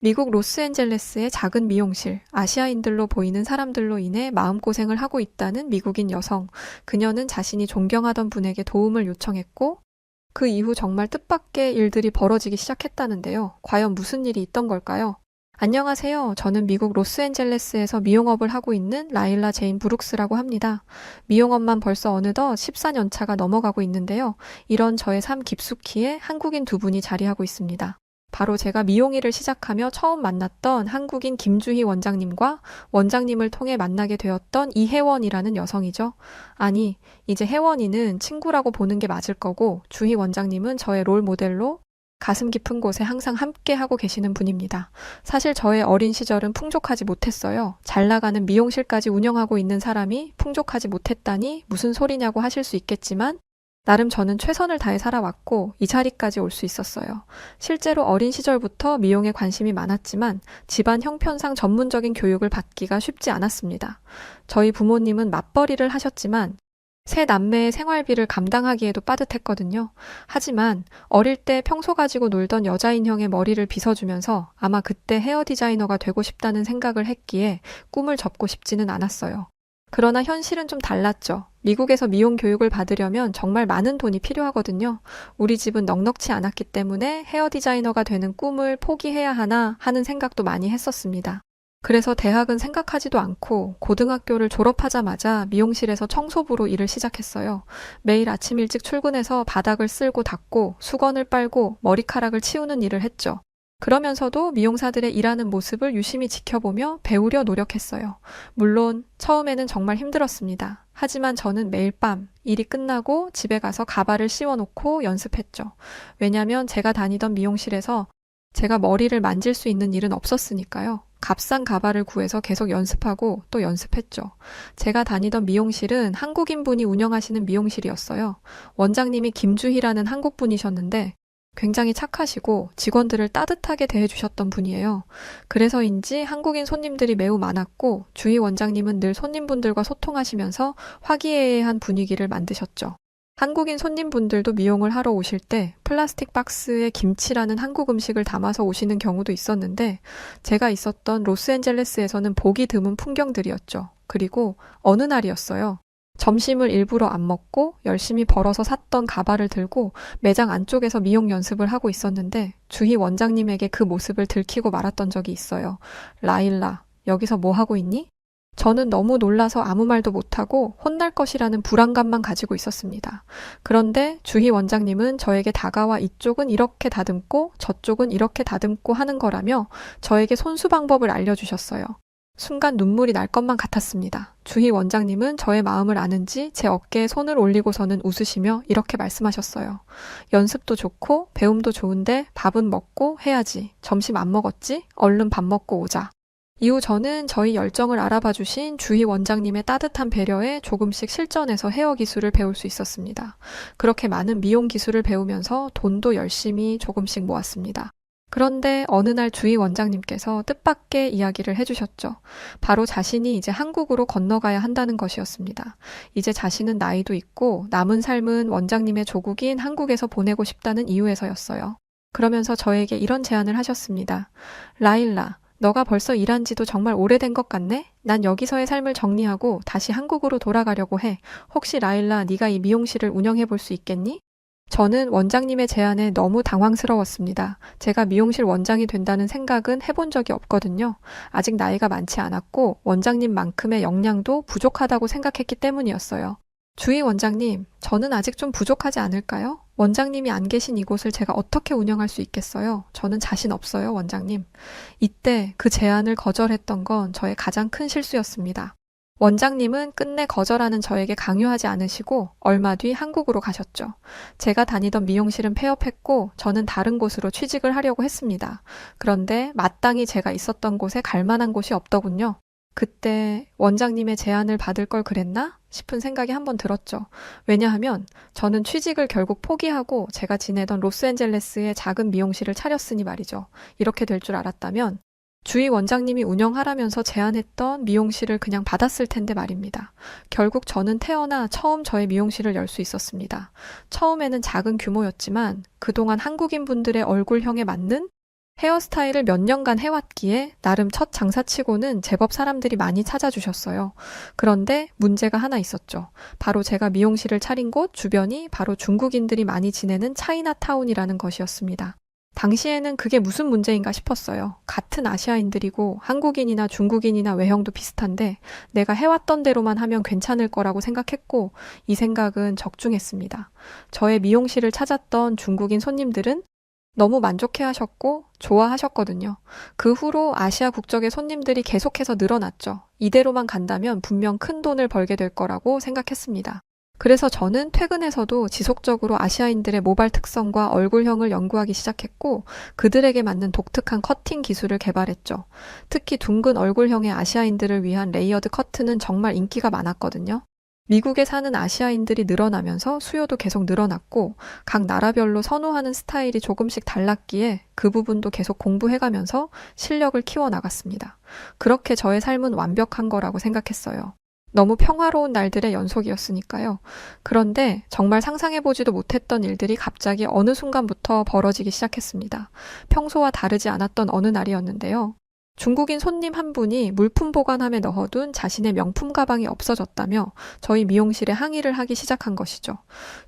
미국 로스앤젤레스의 작은 미용실, 아시아인들로 보이는 사람들로 인해 마음고생을 하고 있다는 미국인 여성. 그녀는 자신이 존경하던 분에게 도움을 요청했고, 그 이후 정말 뜻밖의 일들이 벌어지기 시작했다는데요. 과연 무슨 일이 있던 걸까요? 안녕하세요. 저는 미국 로스앤젤레스에서 미용업을 하고 있는 라일라 제인 브룩스라고 합니다. 미용업만 벌써 어느덧 14년 차가 넘어가고 있는데요. 이런 저의 삶 깊숙이에 한국인 두 분이 자리하고 있습니다. 바로 제가 미용일을 시작하며 처음 만났던 한국인 김주희 원장님과 원장님을 통해 만나게 되었던 이혜원이라는 여성이죠. 아니, 이제 혜원이는 친구라고 보는 게 맞을 거고, 주희 원장님은 저의 롤 모델로 가슴 깊은 곳에 항상 함께 하고 계시는 분입니다. 사실 저의 어린 시절은 풍족하지 못했어요. 잘 나가는 미용실까지 운영하고 있는 사람이 풍족하지 못했다니 무슨 소리냐고 하실 수 있겠지만, 나름 저는 최선을 다해 살아왔고 이 자리까지 올 수 있었어요. 실제로 어린 시절부터 미용에 관심이 많았지만 집안 형편상 전문적인 교육을 받기가 쉽지 않았습니다. 저희 부모님은 맞벌이를 하셨지만 세 남매의 생활비를 감당하기에도 빠듯했거든요. 하지만 어릴 때 평소 가지고 놀던 여자 인형의 머리를 빗어주면서 아마 그때 헤어 디자이너가 되고 싶다는 생각을 했기에 꿈을 접고 싶지는 않았어요. 그러나 현실은 좀 달랐죠. 미국에서 미용 교육을 받으려면 정말 많은 돈이 필요하거든요. 우리 집은 넉넉치 않았기 때문에 헤어 디자이너가 되는 꿈을 포기해야 하나 하는 생각도 많이 했었습니다. 그래서 대학은 생각하지도 않고 고등학교를 졸업하자마자 미용실에서 청소부로 일을 시작했어요. 매일 아침 일찍 출근해서 바닥을 쓸고 닦고 수건을 빨고 머리카락을 치우는 일을 했죠. 그러면서도 미용사들의 일하는 모습을 유심히 지켜보며 배우려 노력했어요. 물론 처음에는 정말 힘들었습니다. 하지만 저는 매일 밤 일이 끝나고 집에 가서 가발을 씌워놓고 연습했죠. 왜냐면 제가 다니던 미용실에서 제가 머리를 만질 수 있는 일은 없었으니까요. 값싼 가발을 구해서 계속 연습하고 또 연습했죠. 제가 다니던 미용실은 한국인 분이 운영하시는 미용실이었어요. 원장님이 김주희라는 한국 분이셨는데 굉장히 착하시고 직원들을 따뜻하게 대해주셨던 분이에요. 그래서인지 한국인 손님들이 매우 많았고 주희 원장님은 늘 손님분들과 소통하시면서 화기애애한 분위기를 만드셨죠. 한국인 손님분들도 미용을 하러 오실 때 플라스틱 박스에 김치라는 한국 음식을 담아서 오시는 경우도 있었는데 제가 있었던 로스앤젤레스에서는 보기 드문 풍경들이었죠. 그리고 어느 날이었어요. 점심을 일부러 안 먹고 열심히 벌어서 샀던 가발을 들고 매장 안쪽에서 미용 연습을 하고 있었는데 주희 원장님에게 그 모습을 들키고 말았던 적이 있어요. 라일라, 여기서 뭐 하고 있니? 저는 너무 놀라서 아무 말도 못하고 혼날 것이라는 불안감만 가지고 있었습니다. 그런데 주희 원장님은 저에게 다가와 이쪽은 이렇게 다듬고 저쪽은 이렇게 다듬고 하는 거라며 저에게 손수 방법을 알려주셨어요. 순간 눈물이 날 것만 같았습니다. 주희 원장님은 저의 마음을 아는지 제 어깨에 손을 올리고서는 웃으시며 이렇게 말씀하셨어요. 연습도 좋고 배움도 좋은데 밥은 먹고 해야지. 점심 안 먹었지? 얼른 밥 먹고 오자. 이후 저는 저희 열정을 알아봐 주신 주희 원장님의 따뜻한 배려에 조금씩 실전에서 헤어 기술을 배울 수 있었습니다. 그렇게 많은 미용 기술을 배우면서 돈도 열심히 조금씩 모았습니다. 그런데 어느 날 주희 원장님께서 뜻밖의 이야기를 해주셨죠. 바로 자신이 이제 한국으로 건너가야 한다는 것이었습니다. 이제 자신은 나이도 있고 남은 삶은 원장님의 조국인 한국에서 보내고 싶다는 이유에서였어요. 그러면서 저에게 이런 제안을 하셨습니다. 라일라, 너가 벌써 일한 지도 정말 오래된 것 같네? 난 여기서의 삶을 정리하고 다시 한국으로 돌아가려고 해. 혹시 라일라, 네가 이 미용실을 운영해 볼 수 있겠니? 저는 원장님의 제안에 너무 당황스러웠습니다. 제가 미용실 원장이 된다는 생각은 해본 적이 없거든요. 아직 나이가 많지 않았고 원장님만큼의 역량도 부족하다고 생각했기 때문이었어요. 주희 원장님, 저는 아직 좀 부족하지 않을까요? 원장님이 안 계신 이곳을 제가 어떻게 운영할 수 있겠어요? 저는 자신 없어요, 원장님. 이때 그 제안을 거절했던 건 저의 가장 큰 실수였습니다. 원장님은 끝내 거절하는 저에게 강요하지 않으시고 얼마 뒤 한국으로 가셨죠. 제가 다니던 미용실은 폐업했고 저는 다른 곳으로 취직을 하려고 했습니다. 그런데 마땅히 제가 있었던 곳에 갈 만한 곳이 없더군요. 그때 원장님의 제안을 받을 걸 그랬나 싶은 생각이 한번 들었죠. 왜냐하면 저는 취직을 결국 포기하고 제가 지내던 로스앤젤레스의 작은 미용실을 차렸으니 말이죠. 이렇게 될 줄 알았다면 주희 원장님이 운영하라면서 제안했던 미용실을 그냥 받았을 텐데 말입니다. 결국 저는 태어나 처음 저의 미용실을 열 수 있었습니다. 처음에는 작은 규모였지만 그동안 한국인 분들의 얼굴형에 맞는 헤어스타일을 몇 년간 해왔기에 나름 첫 장사치고는 제법 사람들이 많이 찾아주셨어요. 그런데 문제가 하나 있었죠. 바로 제가 미용실을 차린 곳 주변이 바로 중국인들이 많이 지내는 차이나타운이라는 것이었습니다. 당시에는 그게 무슨 문제인가 싶었어요. 같은 아시아인들이고 한국인이나 중국인이나 외형도 비슷한데 내가 해왔던 대로만 하면 괜찮을 거라고 생각했고 이 생각은 적중했습니다. 저의 미용실을 찾았던 중국인 손님들은 너무 만족해 하셨고 좋아하셨거든요. 그 후로 아시아 국적의 손님들이 계속해서 늘어났죠. 이대로만 간다면 분명 큰 돈을 벌게 될 거라고 생각했습니다. 그래서 저는 퇴근해서도 지속적으로 아시아인들의 모발 특성과 얼굴형을 연구하기 시작했고 그들에게 맞는 독특한 커팅 기술을 개발했죠. 특히 둥근 얼굴형의 아시아인들을 위한 레이어드 커트는 정말 인기가 많았거든요. 미국에 사는 아시아인들이 늘어나면서 수요도 계속 늘어났고 각 나라별로 선호하는 스타일이 조금씩 달랐기에 그 부분도 계속 공부해가면서 실력을 키워나갔습니다. 그렇게 저의 삶은 완벽한 거라고 생각했어요. 너무 평화로운 날들의 연속이었으니까요. 그런데 정말 상상해보지도 못했던 일들이 갑자기 어느 순간부터 벌어지기 시작했습니다. 평소와 다르지 않았던 어느 날이었는데요. 중국인 손님 한 분이 물품 보관함에 넣어둔 자신의 명품 가방이 없어졌다며 저희 미용실에 항의를 하기 시작한 것이죠.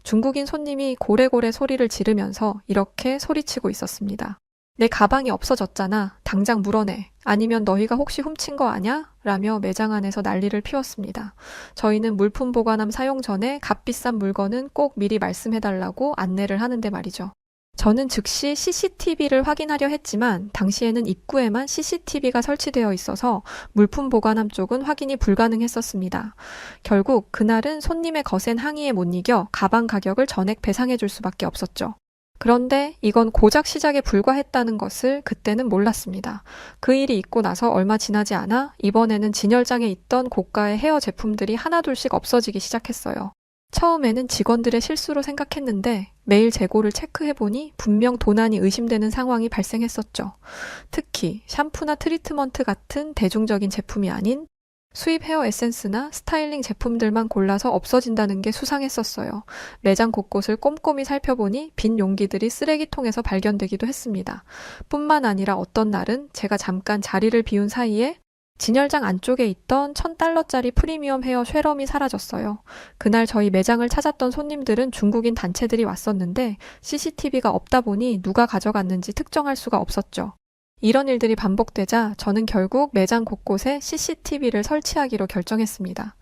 중국인 손님이 고래고래 소리를 지르면서 이렇게 소리치고 있었습니다. 내 가방이 없어졌잖아. 당장 물어내. 아니면 너희가 혹시 훔친 거 아냐? 라며 매장 안에서 난리를 피웠습니다. 저희는 물품 보관함 사용 전에 값비싼 물건은 꼭 미리 말씀해달라고 안내를 하는데 말이죠. 저는 즉시 CCTV를 확인하려 했지만 당시에는 입구에만 CCTV가 설치되어 있어서 물품 보관함 쪽은 확인이 불가능했었습니다. 결국 그날은 손님의 거센 항의에 못 이겨 가방 가격을 전액 배상해 줄 수밖에 없었죠. 그런데 이건 고작 시작에 불과했다는 것을 그때는 몰랐습니다. 그 일이 있고 나서 얼마 지나지 않아 이번에는 진열장에 있던 고가의 헤어 제품들이 하나둘씩 없어지기 시작했어요. 처음에는 직원들의 실수로 생각했는데 매일 재고를 체크해보니 분명 도난이 의심되는 상황이 발생했었죠. 특히 샴푸나 트리트먼트 같은 대중적인 제품이 아닌 수입 헤어 에센스나 스타일링 제품들만 골라서 없어진다는 게 수상했었어요. 매장 곳곳을 꼼꼼히 살펴보니 빈 용기들이 쓰레기통에서 발견되기도 했습니다. 뿐만 아니라 어떤 날은 제가 잠깐 자리를 비운 사이에 진열장 안쪽에 있던 $1,000짜리 프리미엄 헤어 쉐럼이 사라졌어요. 그날 저희 매장을 찾았던 손님들은 중국인 단체들이 왔었는데 CCTV가 없다 보니 누가 가져갔는지 특정할 수가 없었죠. 이런 일들이 반복되자 저는 결국 매장 곳곳에 CCTV를 설치하기로 결정했습니다.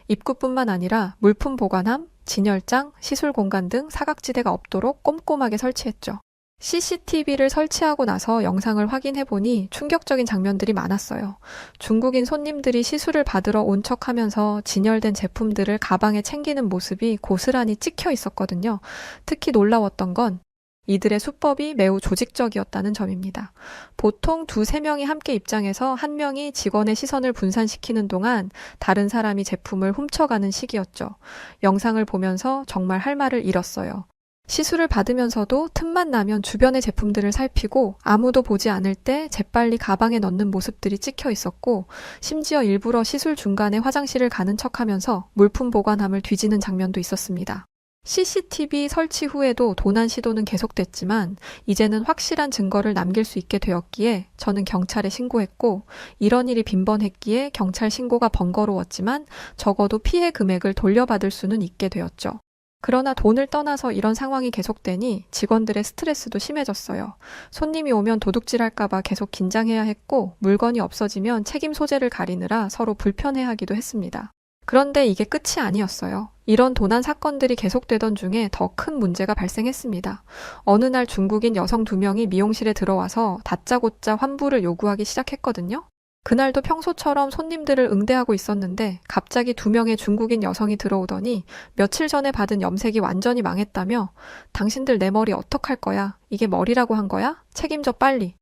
입구뿐만 아니라 물품 보관함, 진열장, 시술 공간 등 사각지대가 없도록 꼼꼼하게 설치했죠. CCTV를 설치하고 나서 영상을 확인해보니 충격적인 장면들이 많았어요. 중국인 손님들이 시술을 받으러 온 척하면서 진열된 제품들을 가방에 챙기는 모습이 고스란히 찍혀 있었거든요. 특히 놀라웠던 건 이들의 수법이 매우 조직적이었다는 점입니다. 보통 2-3명이 함께 입장해서 한 명이 직원의 시선을 분산시키는 동안 다른 사람이 제품을 훔쳐가는 시기였죠. 영상을 보면서 정말 할 말을 잃었어요. 시술을 받으면서도 틈만 나면 주변의 제품들을 살피고 아무도 보지 않을 때 재빨리 가방에 넣는 모습들이 찍혀 있었고 심지어 일부러 시술 중간에 화장실을 가는 척하면서 물품 보관함을 뒤지는 장면도 있었습니다. CCTV 설치 후에도 도난 시도는 계속됐지만 이제는 확실한 증거를 남길 수 있게 되었기에 저는 경찰에 신고했고 이런 일이 빈번했기에 경찰 신고가 번거로웠지만 적어도 피해 금액을 돌려받을 수는 있게 되었죠. 그러나 돈을 떠나서 이런 상황이 계속되니 직원들의 스트레스도 심해졌어요. 손님이 오면 도둑질할까봐 계속 긴장해야 했고 물건이 없어지면 책임 소재를 가리느라 서로 불편해하기도 했습니다. 그런데 이게 끝이 아니었어요. 이런 도난 사건들이 계속되던 중에 더 큰 문제가 발생했습니다. 어느 날 중국인 여성 2명이 미용실에 들어와서 다짜고짜 환불을 요구하기 시작했거든요. 그날도 평소처럼 손님들을 응대하고 있었는데 갑자기 2명의 중국인 여성이 들어오더니 며칠 전에 받은 염색이 완전히 망했다며 당신들 내 머리 어떡할 거야? 이게 머리라고 한 거야? 책임져 빨리.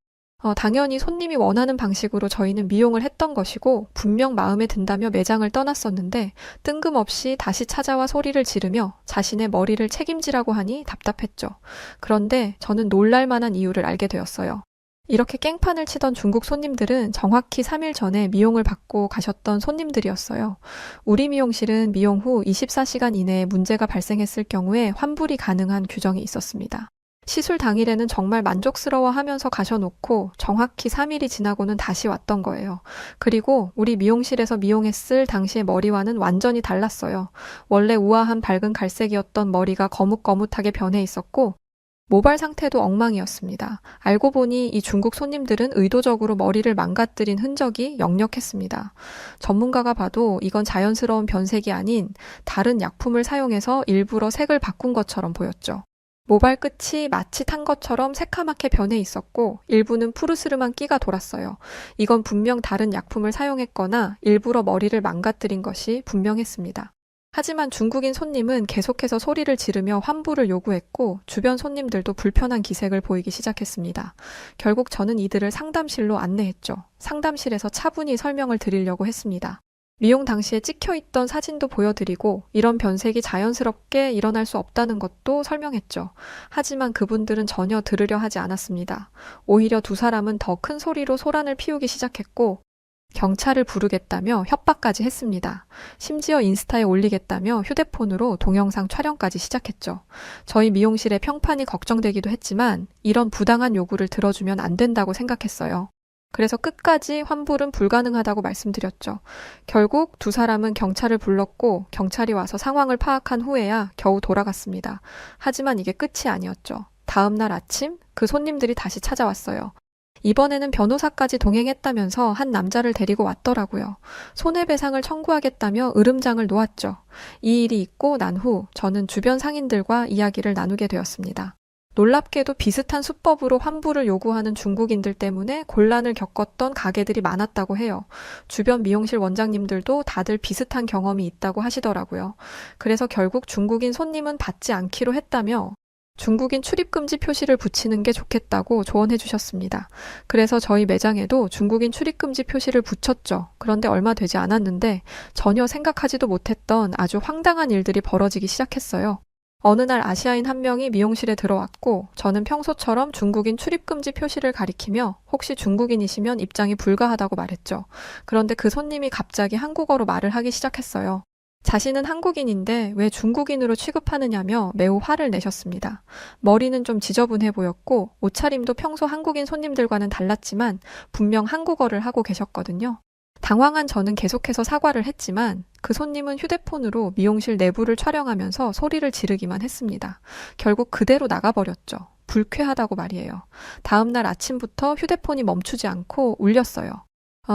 당연히 손님이 원하는 방식으로 저희는 미용을 했던 것이고 분명 마음에 든다며 매장을 떠났었는데 뜬금없이 다시 찾아와 소리를 지르며 자신의 머리를 책임지라고 하니 답답했죠. 그런데 저는 놀랄 만한 이유를 알게 되었어요. 이렇게 깽판을 치던 중국 손님들은 정확히 3일 전에 미용을 받고 가셨던 손님들이었어요. 우리 미용실은 미용 후 24시간 이내에 문제가 발생했을 경우에 환불이 가능한 규정이 있었습니다. 시술 당일에는 정말 만족스러워 하면서 가셔놓고 정확히 3일이 지나고는 다시 왔던 거예요. 그리고 우리 미용실에서 미용했을 당시의 머리와는 완전히 달랐어요. 원래 우아한 밝은 갈색이었던 머리가 거뭇거뭇하게 변해 있었고 모발 상태도 엉망이었습니다. 알고 보니 이 중국 손님들은 의도적으로 머리를 망가뜨린 흔적이 역력했습니다. 전문가가 봐도 이건 자연스러운 변색이 아닌 다른 약품을 사용해서 일부러 색을 바꾼 것처럼 보였죠. 모발 끝이 마치 탄 것처럼 새카맣게 변해 있었고 일부는 푸르스름한 끼가 돌았어요. 이건 분명 다른 약품을 사용했거나 일부러 머리를 망가뜨린 것이 분명했습니다. 하지만 중국인 손님은 계속해서 소리를 지르며 환불을 요구했고 주변 손님들도 불편한 기색을 보이기 시작했습니다. 결국 저는 이들을 상담실로 안내했죠. 상담실에서 차분히 설명을 드리려고 했습니다. 미용 당시에 찍혀있던 사진도 보여드리고 이런 변색이 자연스럽게 일어날 수 없다는 것도 설명했죠. 하지만 그분들은 전혀 들으려 하지 않았습니다. 오히려 두 사람은 더 큰 소리로 소란을 피우기 시작했고 경찰을 부르겠다며 협박까지 했습니다. 심지어 인스타에 올리겠다며 휴대폰으로 동영상 촬영까지 시작했죠. 저희 미용실의 평판이 걱정되기도 했지만 이런 부당한 요구를 들어주면 안 된다고 생각했어요. 그래서 끝까지 환불은 불가능하다고 말씀드렸죠. 결국 두 사람은 경찰을 불렀고 경찰이 와서 상황을 파악한 후에야 겨우 돌아갔습니다. 하지만 이게 끝이 아니었죠. 다음 날 아침 그 손님들이 다시 찾아왔어요. 이번에는 변호사까지 동행했다면서 한 남자를 데리고 왔더라고요. 손해배상을 청구하겠다며 으름장을 놓았죠. 이 일이 있고 난 후 저는 주변 상인들과 이야기를 나누게 되었습니다. 놀랍게도 비슷한 수법으로 환불을 요구하는 중국인들 때문에 곤란을 겪었던 가게들이 많았다고 해요. 주변 미용실 원장님들도 다들 비슷한 경험이 있다고 하시더라고요. 그래서 결국 중국인 손님은 받지 않기로 했다며 중국인 출입금지 표시를 붙이는 게 좋겠다고 조언해 주셨습니다. 그래서 저희 매장에도 중국인 출입금지 표시를 붙였죠. 그런데 얼마 되지 않았는데 전혀 생각하지도 못했던 아주 황당한 일들이 벌어지기 시작했어요. 어느 날 아시아인 한 명이 미용실에 들어왔고 저는 평소처럼 중국인 출입금지 표시를 가리키며 혹시 중국인이시면 입장이 불가하다고 말했죠. 그런데 그 손님이 갑자기 한국어로 말을 하기 시작했어요. 자신은 한국인인데 왜 중국인으로 취급하느냐며 매우 화를 내셨습니다. 머리는 좀 지저분해 보였고 옷차림도 평소 한국인 손님들과는 달랐지만 분명 한국어를 하고 계셨거든요. 당황한 저는 계속해서 사과를 했지만 그 손님은 휴대폰으로 미용실 내부를 촬영하면서 소리를 지르기만 했습니다. 결국 그대로 나가버렸죠. 불쾌하다고 말이에요. 다음 날 아침부터 휴대폰이 멈추지 않고 울렸어요.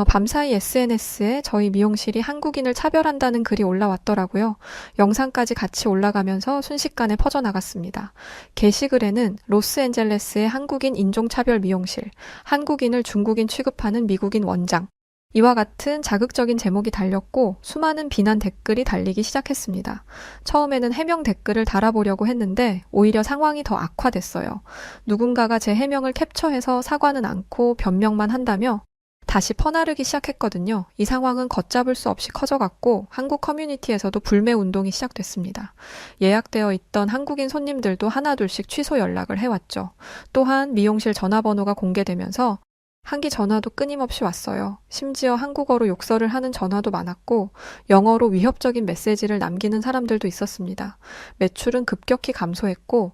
밤사이 SNS에 저희 미용실이 한국인을 차별한다는 글이 올라왔더라고요. 영상까지 같이 올라가면서 순식간에 퍼져나갔습니다. 게시글에는 로스앤젤레스의 한국인 인종차별 미용실, 한국인을 중국인 취급하는 미국인 원장, 이와 같은 자극적인 제목이 달렸고 수많은 비난 댓글이 달리기 시작했습니다. 처음에는 해명 댓글을 달아보려고 했는데 오히려 상황이 더 악화됐어요. 누군가가 제 해명을 캡처해서 사과는 않고 변명만 한다며 다시 퍼나르기 시작했거든요. 이 상황은 걷잡을 수 없이 커져갔고 한국 커뮤니티에서도 불매 운동이 시작됐습니다. 예약되어 있던 한국인 손님들도 하나둘씩 취소 연락을 해왔죠. 또한 미용실 전화번호가 공개되면서 한기 전화도 끊임없이 왔어요. 심지어 한국어로 욕설을 하는 전화도 많았고 영어로 위협적인 메시지를 남기는 사람들도 있었습니다. 매출은 급격히 감소했고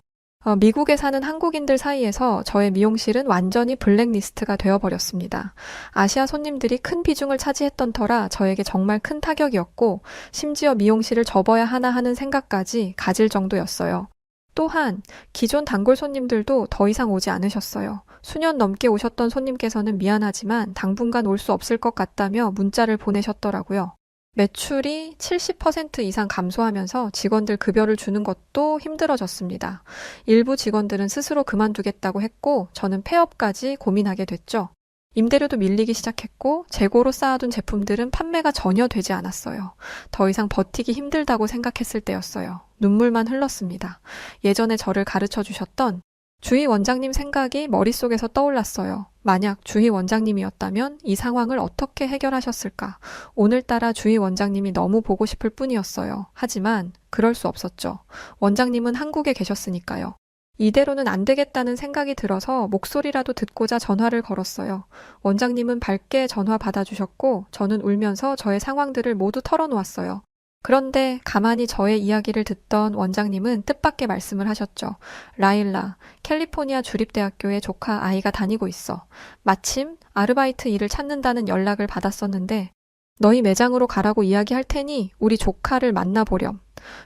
미국에 사는 한국인들 사이에서 저의 미용실은 완전히 블랙리스트가 되어버렸습니다. 아시아 손님들이 큰 비중을 차지했던 터라 저에게 정말 큰 타격이었고 심지어 미용실을 접어야 하나 하는 생각까지 가질 정도였어요. 또한 기존 단골 손님들도 더 이상 오지 않으셨어요. 수년 넘게 오셨던 손님께서는 미안하지만 당분간 올 수 없을 것 같다며 문자를 보내셨더라고요. 매출이 70% 이상 감소하면서 직원들 급여를 주는 것도 힘들어졌습니다. 일부 직원들은 스스로 그만두겠다고 했고 저는 폐업까지 고민하게 됐죠. 임대료도 밀리기 시작했고 재고로 쌓아둔 제품들은 판매가 전혀 되지 않았어요. 더 이상 버티기 힘들다고 생각했을 때였어요. 눈물만 흘렀습니다. 예전에 저를 가르쳐 주셨던 주희 원장님 생각이 머릿속에서 떠올랐어요. 만약 주희 원장님이었다면 이 상황을 어떻게 해결하셨을까? 오늘따라 주희 원장님이 너무 보고 싶을 뿐이었어요. 하지만 그럴 수 없었죠. 원장님은 한국에 계셨으니까요. 이대로는 안 되겠다는 생각이 들어서 목소리라도 듣고자 전화를 걸었어요. 원장님은 밝게 전화 받아주셨고 저는 울면서 저의 상황들을 모두 털어놓았어요. 그런데 가만히 저의 이야기를 듣던 원장님은 뜻밖의 말씀을 하셨죠. 라일라, 캘리포니아 주립대학교에 조카 아이가 다니고 있어. 마침 아르바이트 일을 찾는다는 연락을 받았었는데 너희 매장으로 가라고 이야기할 테니 우리 조카를 만나보렴.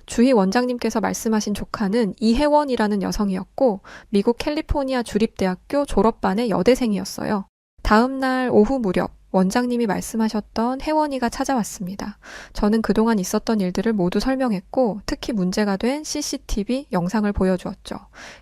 주희 원장님께서 말씀하신 조카는 이혜원이라는 여성이었고 미국 캘리포니아 주립대학교 졸업반의 여대생이었어요. 다음 날 오후 무렵 원장님이 말씀하셨던 혜원이가 찾아왔습니다. 저는 그동안 있었던 일들을 모두 설명했고 특히 문제가 된 CCTV 영상을 보여주었죠.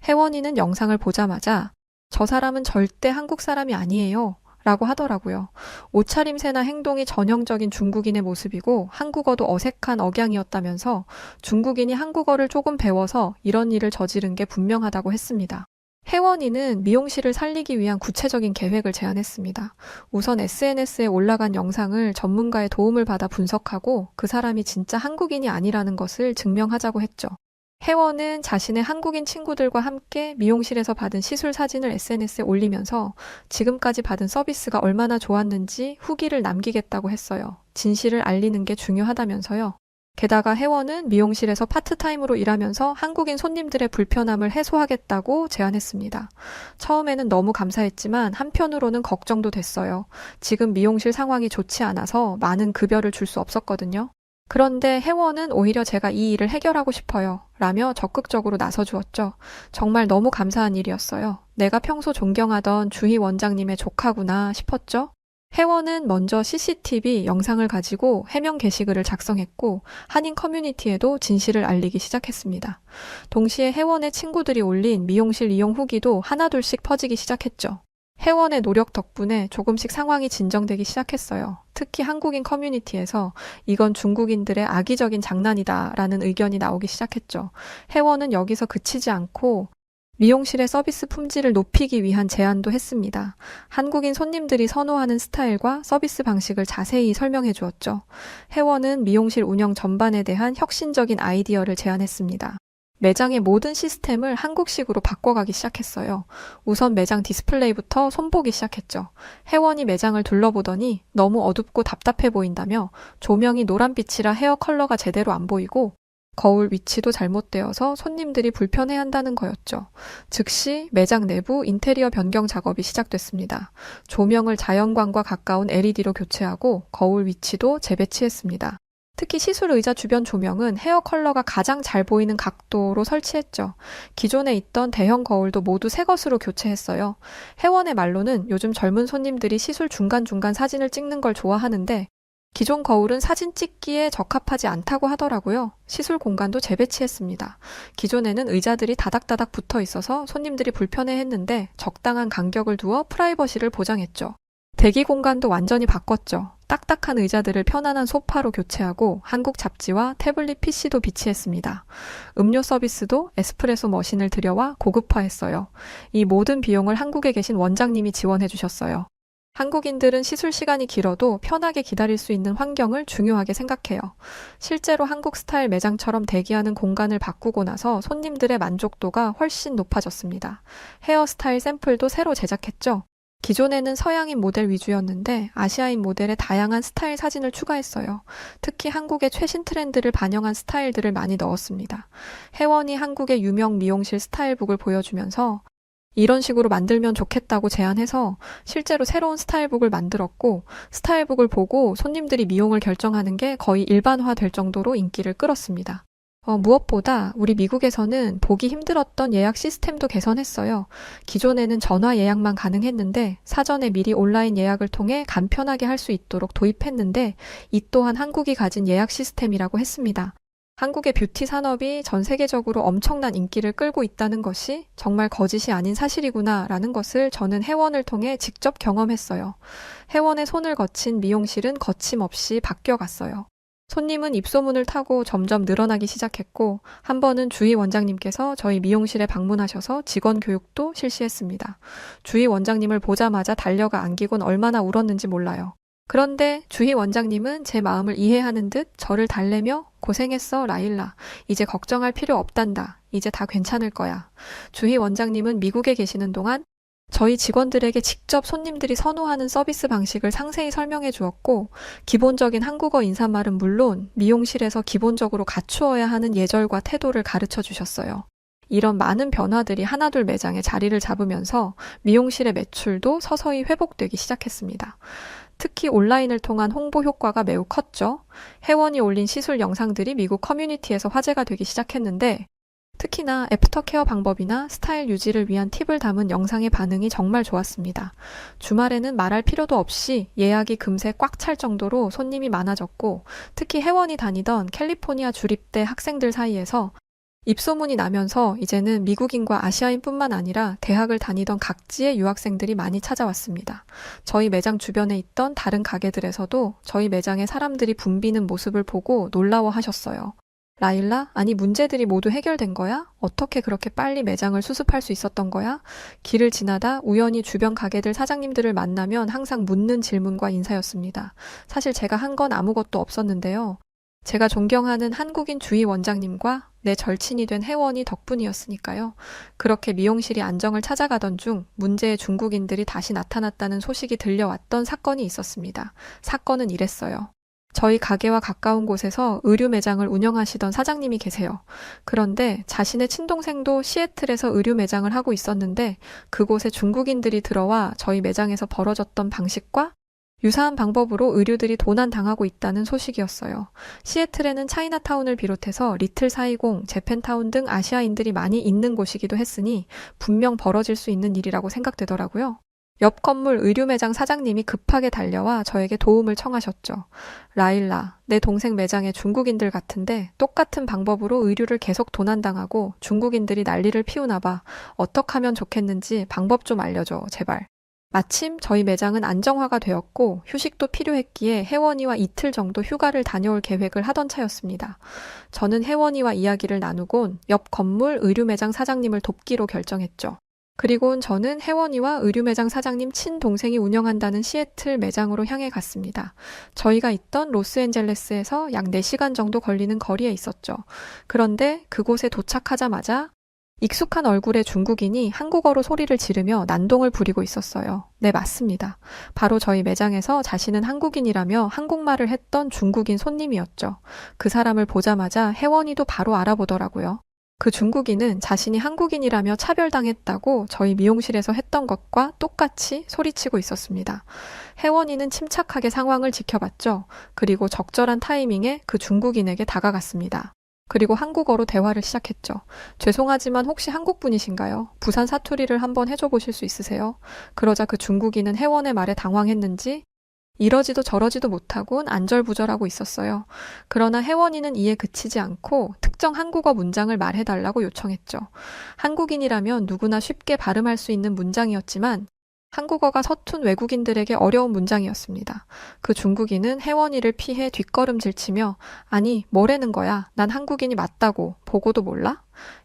혜원이는 영상을 보자마자 저 사람은 절대 한국 사람이 아니에요. 라고 하더라고요. 옷차림새나 행동이 전형적인 중국인의 모습이고 한국어도 어색한 억양이었다면서 중국인이 한국어를 조금 배워서 이런 일을 저지른 게 분명하다고 했습니다. 혜원이는 미용실을 살리기 위한 구체적인 계획을 제안했습니다. 우선 SNS에 올라간 영상을 전문가의 도움을 받아 분석하고 그 사람이 진짜 한국인이 아니라는 것을 증명하자고 했죠. 혜원은 자신의 한국인 친구들과 함께 미용실에서 받은 시술 사진을 SNS에 올리면서 지금까지 받은 서비스가 얼마나 좋았는지 후기를 남기겠다고 했어요. 진실을 알리는 게 중요하다면서요. 게다가 혜원은 미용실에서 파트타임으로 일하면서 한국인 손님들의 불편함을 해소하겠다고 제안했습니다. 처음에는 너무 감사했지만 한편으로는 걱정도 됐어요. 지금 미용실 상황이 좋지 않아서 많은 급여를 줄 수 없었거든요. 그런데 혜원은 오히려 제가 이 일을 해결하고 싶어요. 라며 적극적으로 나서주었죠. 정말 너무 감사한 일이었어요. 내가 평소 존경하던 주희 원장님의 조카구나 싶었죠. 혜원은 먼저 CCTV 영상을 가지고 해명 게시글을 작성했고 한인 커뮤니티에도 진실을 알리기 시작했습니다. 동시에 혜원의 친구들이 올린 미용실 이용 후기도 하나둘씩 퍼지기 시작했죠. 혜원의 노력 덕분에 조금씩 상황이 진정되기 시작했어요. 특히 한국인 커뮤니티에서 이건 중국인들의 악의적인 장난이다라는 의견이 나오기 시작했죠. 혜원은 여기서 그치지 않고 미용실의 서비스 품질을 높이기 위한 제안도 했습니다. 한국인 손님들이 선호하는 스타일과 서비스 방식을 자세히 설명해 주었죠. 혜원은 미용실 운영 전반에 대한 혁신적인 아이디어를 제안했습니다. 매장의 모든 시스템을 한국식으로 바꿔가기 시작했어요. 우선 매장 디스플레이부터 손보기 시작했죠. 혜원이 매장을 둘러보더니 너무 어둡고 답답해 보인다며 조명이 노란빛이라 헤어 컬러가 제대로 안 보이고 거울 위치도 잘못되어서 손님들이 불편해한다는 거였죠. 즉시 매장 내부 인테리어 변경 작업이 시작됐습니다. 조명을 자연광과 가까운 LED로 교체하고 거울 위치도 재배치했습니다. 특히 시술 의자 주변 조명은 헤어 컬러가 가장 잘 보이는 각도로 설치했죠. 기존에 있던 대형 거울도 모두 새 것으로 교체했어요. 혜원의 말로는 요즘 젊은 손님들이 시술 중간중간 사진을 찍는 걸 좋아하는데 기존 거울은 사진 찍기에 적합하지 않다고 하더라고요. 시술 공간도 재배치했습니다. 기존에는 의자들이 다닥다닥 붙어 있어서 손님들이 불편해했는데 적당한 간격을 두어 프라이버시를 보장했죠. 대기 공간도 완전히 바꿨죠. 딱딱한 의자들을 편안한 소파로 교체하고 한국 잡지와 태블릿 PC도 비치했습니다. 음료 서비스도 에스프레소 머신을 들여와 고급화했어요. 이 모든 비용을 한국에 계신 원장님이 지원해 주셨어요. 한국인들은 시술 시간이 길어도 편하게 기다릴 수 있는 환경을 중요하게 생각해요. 실제로 한국 스타일 매장처럼 대기하는 공간을 바꾸고 나서 손님들의 만족도가 훨씬 높아졌습니다. 헤어스타일 샘플도 새로 제작했죠. 기존에는 서양인 모델 위주였는데 아시아인 모델의 다양한 스타일 사진을 추가했어요. 특히 한국의 최신 트렌드를 반영한 스타일들을 많이 넣었습니다. 혜원이 한국의 유명 미용실 스타일북을 보여주면서 이런 식으로 만들면 좋겠다고 제안해서 실제로 새로운 스타일북을 만들었고 스타일북을 보고 손님들이 미용을 결정하는 게 거의 일반화될 정도로 인기를 끌었습니다. 무엇보다 우리 미국에서는 보기 힘들었던 예약 시스템도 개선했어요. 기존에는 전화 예약만 가능했는데 사전에 미리 온라인 예약을 통해 간편하게 할 수 있도록 도입했는데 이 또한 한국이 가진 예약 시스템이라고 했습니다. 한국의 뷰티 산업이 전 세계적으로 엄청난 인기를 끌고 있다는 것이 정말 거짓이 아닌 사실이구나라는 것을 저는 혜원을 통해 직접 경험했어요. 혜원의 손을 거친 미용실은 거침없이 바뀌어갔어요. 손님은 입소문을 타고 점점 늘어나기 시작했고 한 번은 주희 원장님께서 저희 미용실에 방문하셔서 직원 교육도 실시했습니다. 주희 원장님을 보자마자 달려가 안기곤 얼마나 울었는지 몰라요. 그런데 주희 원장님은 제 마음을 이해하는 듯 저를 달래며 고생했어 라일라. 이제 걱정할 필요 없단다. 이제 다 괜찮을 거야. 주희 원장님은 미국에 계시는 동안 저희 직원들에게 직접 손님들이 선호하는 서비스 방식을 상세히 설명해 주었고, 기본적인 한국어 인사말은 물론 미용실에서 기본적으로 갖추어야 하는 예절과 태도를 가르쳐 주셨어요. 이런 많은 변화들이 하나둘 매장에 자리를 잡으면서 미용실의 매출도 서서히 회복되기 시작했습니다. 특히 온라인을 통한 홍보 효과가 매우 컸죠. 회원이 올린 시술 영상들이 미국 커뮤니티에서 화제가 되기 시작했는데, 특히나 애프터 케어 방법이나 스타일 유지를 위한 팁을 담은 영상의 반응이 정말 좋았습니다. 주말에는 말할 필요도 없이 예약이 금세 꽉 찰 정도로 손님이 많아졌고, 특히 회원이 다니던 캘리포니아 주립대 학생들 사이에서 입소문이 나면서 이제는 미국인과 아시아인뿐만 아니라 대학을 다니던 각지의 유학생들이 많이 찾아왔습니다. 저희 매장 주변에 있던 다른 가게들에서도 저희 매장에 사람들이 붐비는 모습을 보고 놀라워하셨어요. 라일라? 아니 문제들이 모두 해결된 거야? 어떻게 그렇게 빨리 매장을 수습할 수 있었던 거야? 길을 지나다 우연히 주변 가게들 사장님들을 만나면 항상 묻는 질문과 인사였습니다. 사실 제가 한 건 아무것도 없었는데요. 제가 존경하는 한국인 주위 원장님과 내 절친이 된 회원이 덕분이었으니까요. 그렇게 미용실이 안정을 찾아가던 중 문제의 중국인들이 다시 나타났다는 소식이 들려왔던 사건이 있었습니다. 사건은 이랬어요. 저희 가게와 가까운 곳에서 의류 매장을 운영하시던 사장님이 계세요. 그런데 자신의 친동생도 시애틀에서 의류 매장을 하고 있었는데 그곳에 중국인들이 들어와 저희 매장에서 벌어졌던 방식과 유사한 방법으로 의류들이 도난당하고 있다는 소식이었어요. 시애틀에는 차이나타운을 비롯해서 리틀 사이공, 재팬타운 등 아시아인들이 많이 있는 곳이기도 했으니 분명 벌어질 수 있는 일이라고 생각되더라고요. 옆 건물 의류 매장 사장님이 급하게 달려와 저에게 도움을 청하셨죠. 라일라, 내 동생 매장에 중국인들 같은데 똑같은 방법으로 의류를 계속 도난당하고 중국인들이 난리를 피우나 봐. 어떻게 하면 좋겠는지 방법 좀 알려줘, 제발. 마침 저희 매장은 안정화가 되었고 휴식도 필요했기에 혜원이와 이틀 정도 휴가를 다녀올 계획을 하던 차였습니다. 저는 혜원이와 이야기를 나누곤 옆 건물 의류 매장 사장님을 돕기로 결정했죠. 그리고는 저는 혜원이와 의류 매장 사장님 친동생이 운영한다는 시애틀 매장으로 향해 갔습니다. 저희가 있던 로스앤젤레스에서 약 4시간 정도 걸리는 거리에 있었죠. 그런데 그곳에 도착하자마자 익숙한 얼굴의 중국인이 한국어로 소리를 지르며 난동을 부리고 있었어요. 네, 맞습니다. 바로 저희 매장에서 자신은 한국인이라며 한국말을 했던 중국인 손님이었죠. 그 사람을 보자마자 혜원이도 바로 알아보더라고요. 그 중국인은 자신이 한국인이라며 차별당했다고 저희 미용실에서 했던 것과 똑같이 소리치고 있었습니다. 혜원이는 침착하게 상황을 지켜봤죠. 그리고 적절한 타이밍에 그 중국인에게 다가갔습니다. 그리고 한국어로 대화를 시작했죠. 죄송하지만 혹시 한국분이신가요? 부산 사투리를 한번 해줘 보실 수 있으세요? 그러자 그 중국인은 혜원의 말에 당황했는지 이러지도 저러지도 못하곤 안절부절하고 있었어요. 그러나 혜원이는 이에 그치지 않고 특정 한국어 문장을 말해달라고 요청했죠. 한국인이라면 누구나 쉽게 발음할 수 있는 문장이었지만 한국어가 서툰 외국인들에게 어려운 문장이었습니다. 그 중국인은 혜원이를 피해 뒷걸음질치며 아니 뭐라는 거야? 난 한국인이 맞다고. 보고도 몰라?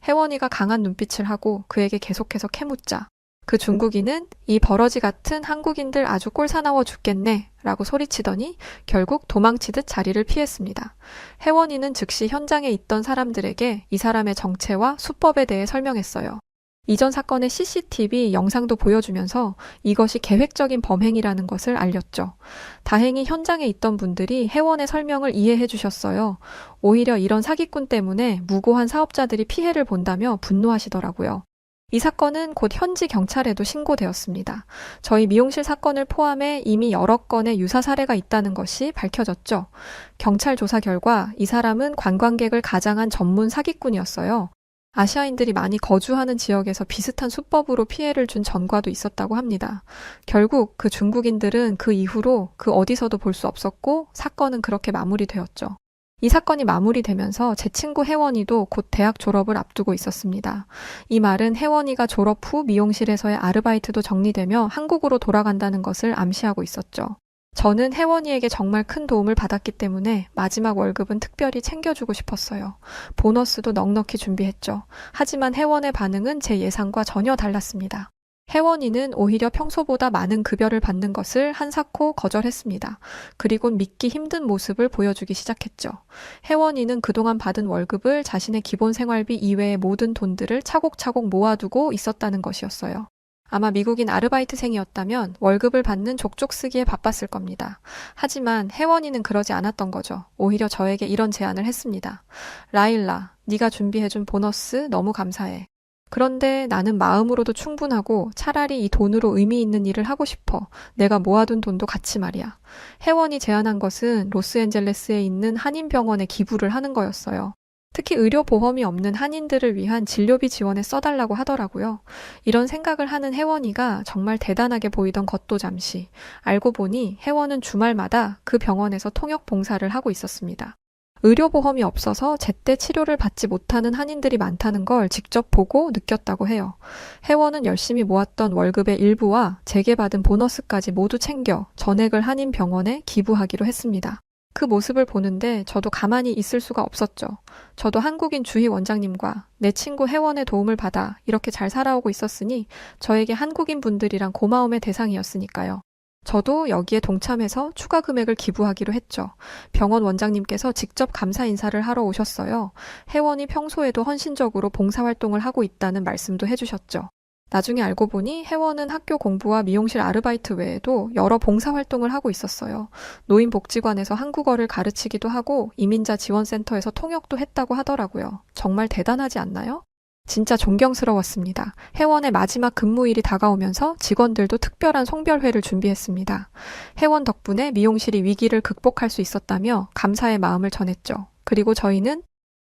혜원이가 강한 눈빛을 하고 그에게 계속해서 캐묻자 그 중국인은 이 버러지 같은 한국인들 아주 꼴사나워 죽겠네 라고 소리치더니 결국 도망치듯 자리를 피했습니다. 혜원이는 즉시 현장에 있던 사람들에게 이 사람의 정체와 수법에 대해 설명했어요. 이전 사건의 CCTV 영상도 보여주면서 이것이 계획적인 범행이라는 것을 알렸죠. 다행히 현장에 있던 분들이 혜원의 설명을 이해해 주셨어요. 오히려 이런 사기꾼 때문에 무고한 사업자들이 피해를 본다며 분노하시더라고요. 이 사건은 곧 현지 경찰에도 신고되었습니다. 저희 미용실 사건을 포함해 이미 여러 건의 유사 사례가 있다는 것이 밝혀졌죠. 경찰 조사 결과 이 사람은 관광객을 가장한 전문 사기꾼이었어요. 아시아인들이 많이 거주하는 지역에서 비슷한 수법으로 피해를 준 전과도 있었다고 합니다. 결국 그 중국인들은 그 이후로 그 어디서도 볼 수 없었고 사건은 그렇게 마무리되었죠. 이 사건이 마무리되면서 제 친구 혜원이도 곧 대학 졸업을 앞두고 있었습니다. 이 말은 혜원이가 졸업 후 미용실에서의 아르바이트도 정리되며 한국으로 돌아간다는 것을 암시하고 있었죠. 저는 혜원이에게 정말 큰 도움을 받았기 때문에 마지막 월급은 특별히 챙겨주고 싶었어요. 보너스도 넉넉히 준비했죠. 하지만 혜원의 반응은 제 예상과 전혀 달랐습니다. 혜원이는 오히려 평소보다 많은 급여를 받는 것을 한사코 거절했습니다. 그리곤 믿기 힘든 모습을 보여주기 시작했죠. 혜원이는 그동안 받은 월급을 자신의 기본 생활비 이외의 모든 돈들을 차곡차곡 모아두고 있었다는 것이었어요. 아마 미국인 아르바이트생이었다면 월급을 받는 족족 쓰기에 바빴을 겁니다. 하지만 혜원이는 그러지 않았던 거죠. 오히려 저에게 이런 제안을 했습니다. 라일라, 네가 준비해준 보너스 너무 감사해. 그런데 나는 마음으로도 충분하고 차라리 이 돈으로 의미 있는 일을 하고 싶어. 내가 모아둔 돈도 같이 말이야. 혜원이 제안한 것은 로스앤젤레스에 있는 한인병원에 기부를 하는 거였어요. 특히 의료보험이 없는 한인들을 위한 진료비 지원에 써달라고 하더라고요. 이런 생각을 하는 혜원이가 정말 대단하게 보이던 것도 잠시. 알고 보니 혜원은 주말마다 그 병원에서 통역 봉사를 하고 있었습니다. 의료보험이 없어서 제때 치료를 받지 못하는 한인들이 많다는 걸 직접 보고 느꼈다고 해요. 혜원은 열심히 모았던 월급의 일부와 제게 받은 보너스까지 모두 챙겨 전액을 한인병원에 기부하기로 했습니다. 그 모습을 보는데 저도 가만히 있을 수가 없었죠. 저도 한국인 주희 원장님과 내 친구 혜원의 도움을 받아 이렇게 잘 살아오고 있었으니 저에게 한국인 분들이란 고마움의 대상이었으니까요. 저도 여기에 동참해서 추가 금액을 기부하기로 했죠. 병원 원장님께서 직접 감사 인사를 하러 오셨어요. 혜원이 평소에도 헌신적으로 봉사활동을 하고 있다는 말씀도 해주셨죠. 나중에 알고 보니 혜원은 학교 공부와 미용실 아르바이트 외에도 여러 봉사활동을 하고 있었어요. 노인복지관에서 한국어를 가르치기도 하고 이민자 지원센터에서 통역도 했다고 하더라고요. 정말 대단하지 않나요? 진짜 존경스러웠습니다. 혜원의 마지막 근무일이 다가오면서 직원들도 특별한 송별회를 준비했습니다. 혜원 덕분에 미용실이 위기를 극복할 수 있었다며 감사의 마음을 전했죠. 그리고 저희는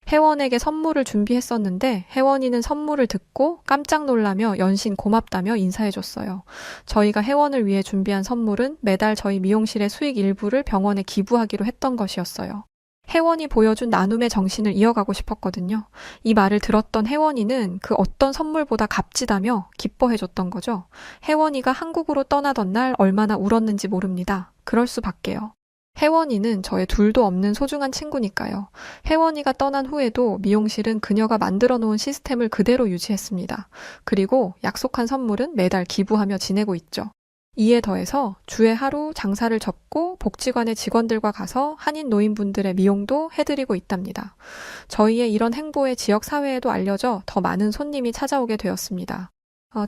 혜원에게 선물을 준비했었는데 혜원이는 선물을 듣고 깜짝 놀라며 연신 고맙다며 인사해줬어요. 저희가 혜원을 위해 준비한 선물은 매달 저희 미용실의 수익 일부를 병원에 기부하기로 했던 것이었어요. 혜원이 보여준 나눔의 정신을 이어가고 싶었거든요. 이 말을 들었던 혜원이는 그 어떤 선물보다 값지다며 기뻐해줬던 거죠. 혜원이가 한국으로 떠나던 날 얼마나 울었는지 모릅니다. 그럴 수밖에요. 혜원이는 저의 둘도 없는 소중한 친구니까요. 혜원이가 떠난 후에도 미용실은 그녀가 만들어 놓은 시스템을 그대로 유지했습니다. 그리고 약속한 선물은 매달 기부하며 지내고 있죠. 이에 더해서 주에 하루 장사를 접고 복지관의 직원들과 가서 한인 노인분들의 미용도 해드리고 있답니다. 저희의 이런 행보에 지역 사회에도 알려져 더 많은 손님이 찾아오게 되었습니다.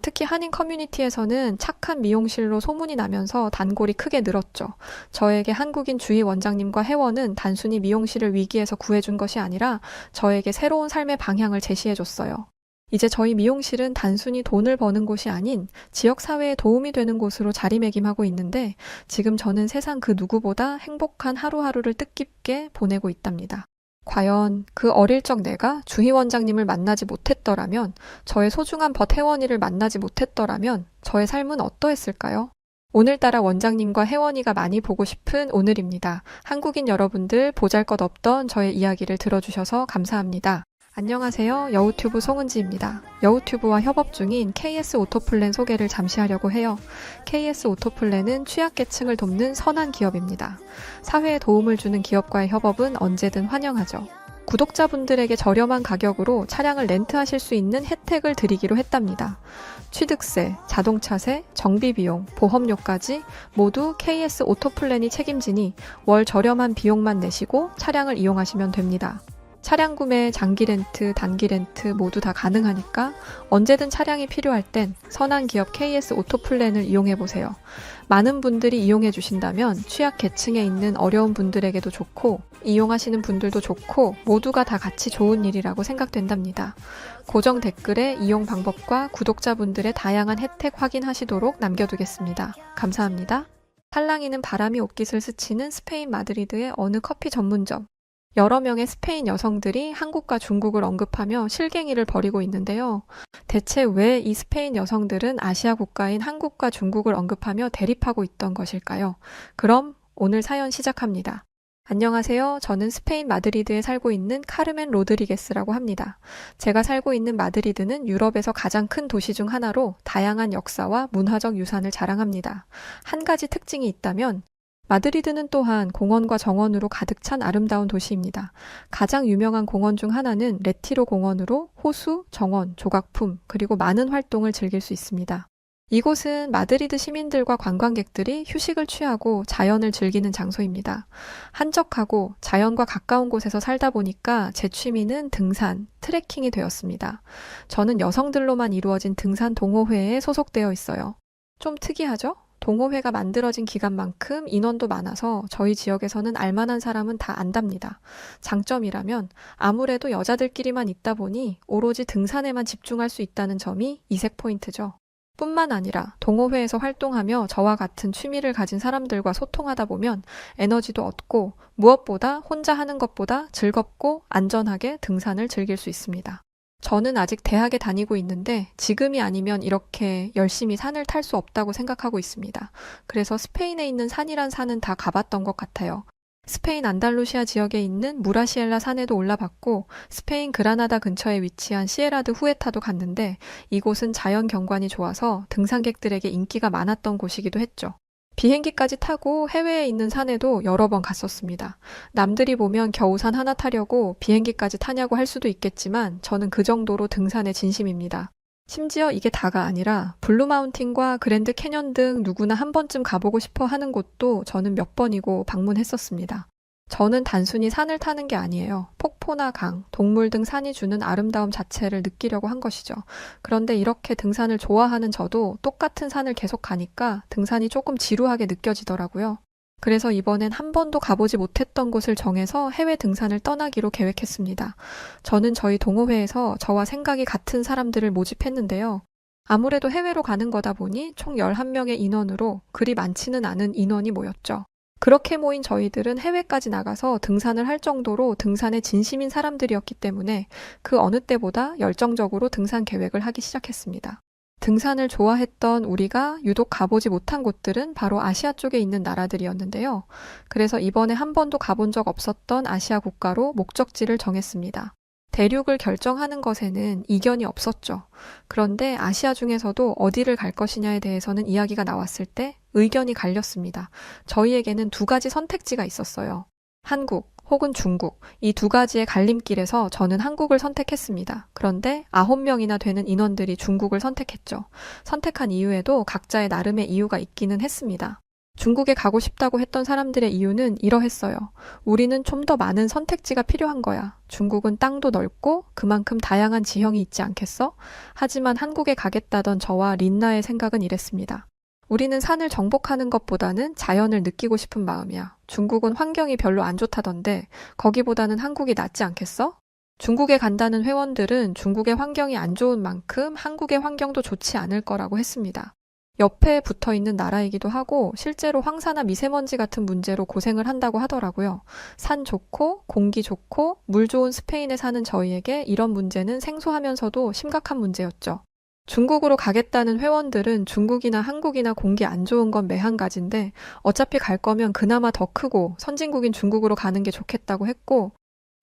특히 한인 커뮤니티에서는 착한 미용실로 소문이 나면서 단골이 크게 늘었죠. 저에게 한국인 주희 원장님과 혜원은 단순히 미용실을 위기에서 구해준 것이 아니라 저에게 새로운 삶의 방향을 제시해줬어요. 이제 저희 미용실은 단순히 돈을 버는 곳이 아닌 지역사회에 도움이 되는 곳으로 자리매김하고 있는데 지금 저는 세상 그 누구보다 행복한 하루하루를 뜻깊게 보내고 있답니다. 과연 그 어릴 적 내가 주희 원장님을 만나지 못했더라면, 저의 소중한 혜원이를 만나지 못했더라면 저의 삶은 어떠했을까요? 오늘따라 원장님과 혜원이가 많이 보고 싶은 오늘입니다. 한국인 여러분들 보잘것없던 저의 이야기를 들어주셔서 감사합니다. 안녕하세요. 여우튜브 송은지입니다. 여우튜브와 협업 중인 KS 오토플랜 소개를 잠시 하려고 해요. KS 오토플랜은 취약계층을 돕는 선한 기업입니다. 사회에 도움을 주는 기업과의 협업은 언제든 환영하죠. 구독자분들에게 저렴한 가격으로 차량을 렌트하실 수 있는 혜택을 드리기로 했답니다. 취득세, 자동차세, 정비비용, 보험료까지 모두 KS 오토플랜이 책임지니 월 저렴한 비용만 내시고 차량을 이용하시면 됩니다. 차량 구매, 장기 렌트, 단기 렌트 모두 다 가능하니까 언제든 차량이 필요할 땐 선한 기업 KS 오토플랜을 이용해보세요. 많은 분들이 이용해 주신다면 취약 계층에 있는 어려운 분들에게도 좋고 이용하시는 분들도 좋고 모두가 다 같이 좋은 일이라고 생각된답니다. 고정 댓글에 이용 방법과 구독자분들의 다양한 혜택 확인하시도록 남겨두겠습니다. 감사합니다. 살랑이는 바람이 옷깃을 스치는 스페인 마드리드의 어느 커피 전문점. 여러 명의 스페인 여성들이 한국과 중국을 언급하며 실갱이를 벌이고 있는데요. 대체 왜 이 스페인 여성들은 아시아 국가인 한국과 중국을 언급하며 대립하고 있던 것일까요? 그럼 오늘 사연 시작합니다. 안녕하세요. 저는 스페인 마드리드에 살고 있는 카르멘 로드리게스라고 합니다. 제가 살고 있는 마드리드는 유럽에서 가장 큰 도시 중 하나로 다양한 역사와 문화적 유산을 자랑합니다. 한 가지 특징이 있다면 마드리드는 또한 공원과 정원으로 가득 찬 아름다운 도시입니다. 가장 유명한 공원 중 하나는 레티로 공원으로 호수, 정원, 조각품, 그리고 많은 활동을 즐길 수 있습니다. 이곳은 마드리드 시민들과 관광객들이 휴식을 취하고 자연을 즐기는 장소입니다. 한적하고 자연과 가까운 곳에서 살다 보니까 제 취미는 등산, 트레킹이 되었습니다. 저는 여성들로만 이루어진 등산 동호회에 소속되어 있어요. 좀 특이하죠? 동호회가 만들어진 기간만큼 인원도 많아서 저희 지역에서는 알만한 사람은 다 안답니다. 장점이라면 아무래도 여자들끼리만 있다 보니 오로지 등산에만 집중할 수 있다는 점이 이색 포인트죠. 뿐만 아니라 동호회에서 활동하며 저와 같은 취미를 가진 사람들과 소통하다 보면 에너지도 얻고 무엇보다 혼자 하는 것보다 즐겁고 안전하게 등산을 즐길 수 있습니다. 저는 아직 대학에 다니고 있는데 지금이 아니면 이렇게 열심히 산을 탈 수 없다고 생각하고 있습니다. 그래서 스페인에 있는 산이란 산은 다 가봤던 것 같아요. 스페인 안달루시아 지역에 있는 무라시엘라 산에도 올라봤고 스페인 그라나다 근처에 위치한 시에라드 후에타도 갔는데 이곳은 자연 경관이 좋아서 등산객들에게 인기가 많았던 곳이기도 했죠. 비행기까지 타고 해외에 있는 산에도 여러 번 갔었습니다. 남들이 보면 겨우 산 하나 타려고 비행기까지 타냐고 할 수도 있겠지만 저는 그 정도로 등산에 진심입니다. 심지어 이게 다가 아니라 블루마운틴과 그랜드 캐년 등 누구나 한 번쯤 가보고 싶어 하는 곳도 저는 몇 번이고 방문했었습니다. 저는 단순히 산을 타는 게 아니에요. 폭포나 강, 동물 등 산이 주는 아름다움 자체를 느끼려고 한 것이죠. 그런데 이렇게 등산을 좋아하는 저도 똑같은 산을 계속 가니까 등산이 조금 지루하게 느껴지더라고요. 그래서 이번엔 한 번도 가보지 못했던 곳을 정해서 해외 등산을 떠나기로 계획했습니다. 저는 저희 동호회에서 저와 생각이 같은 사람들을 모집했는데요. 아무래도 해외로 가는 거다 보니 총 11명의 인원으로 그리 많지는 않은 인원이 모였죠. 그렇게 모인 저희들은 해외까지 나가서 등산을 할 정도로 등산에 진심인 사람들이었기 때문에 그 어느 때보다 열정적으로 등산 계획을 하기 시작했습니다. 등산을 좋아했던 우리가 유독 가보지 못한 곳들은 바로 아시아 쪽에 있는 나라들이었는데요. 그래서 이번에 한 번도 가본 적 없었던 아시아 국가로 목적지를 정했습니다. 대륙을 결정하는 것에는 이견이 없었죠. 그런데 아시아 중에서도 어디를 갈 것이냐에 대해서는 이야기가 나왔을 때 의견이 갈렸습니다. 저희에게는 두 가지 선택지가 있었어요. 한국 혹은 중국, 이 두 가지의 갈림길에서 저는 한국을 선택했습니다. 그런데 9명이나 되는 인원들이 중국을 선택했죠. 선택한 이유에도 각자의 나름의 이유가 있기는 했습니다. 중국에 가고 싶다고 했던 사람들의 이유는 이러했어요. 우리는 좀 더 많은 선택지가 필요한 거야. 중국은 땅도 넓고 그만큼 다양한 지형이 있지 않겠어? 하지만 한국에 가겠다던 저와 린나의 생각은 이랬습니다. 우리는 산을 정복하는 것보다는 자연을 느끼고 싶은 마음이야. 중국은 환경이 별로 안 좋다던데 거기보다는 한국이 낫지 않겠어? 중국에 간다는 회원들은 중국의 환경이 안 좋은 만큼 한국의 환경도 좋지 않을 거라고 했습니다. 옆에 붙어 있는 나라이기도 하고 실제로 황사나 미세먼지 같은 문제로 고생을 한다고 하더라고요. 산 좋고 공기 좋고 물 좋은 스페인에 사는 저희에게 이런 문제는 생소하면서도 심각한 문제였죠. 중국으로 가겠다는 회원들은 중국이나 한국이나 공기 안 좋은 건 매한가지인데 어차피 갈 거면 그나마 더 크고 선진국인 중국으로 가는 게 좋겠다고 했고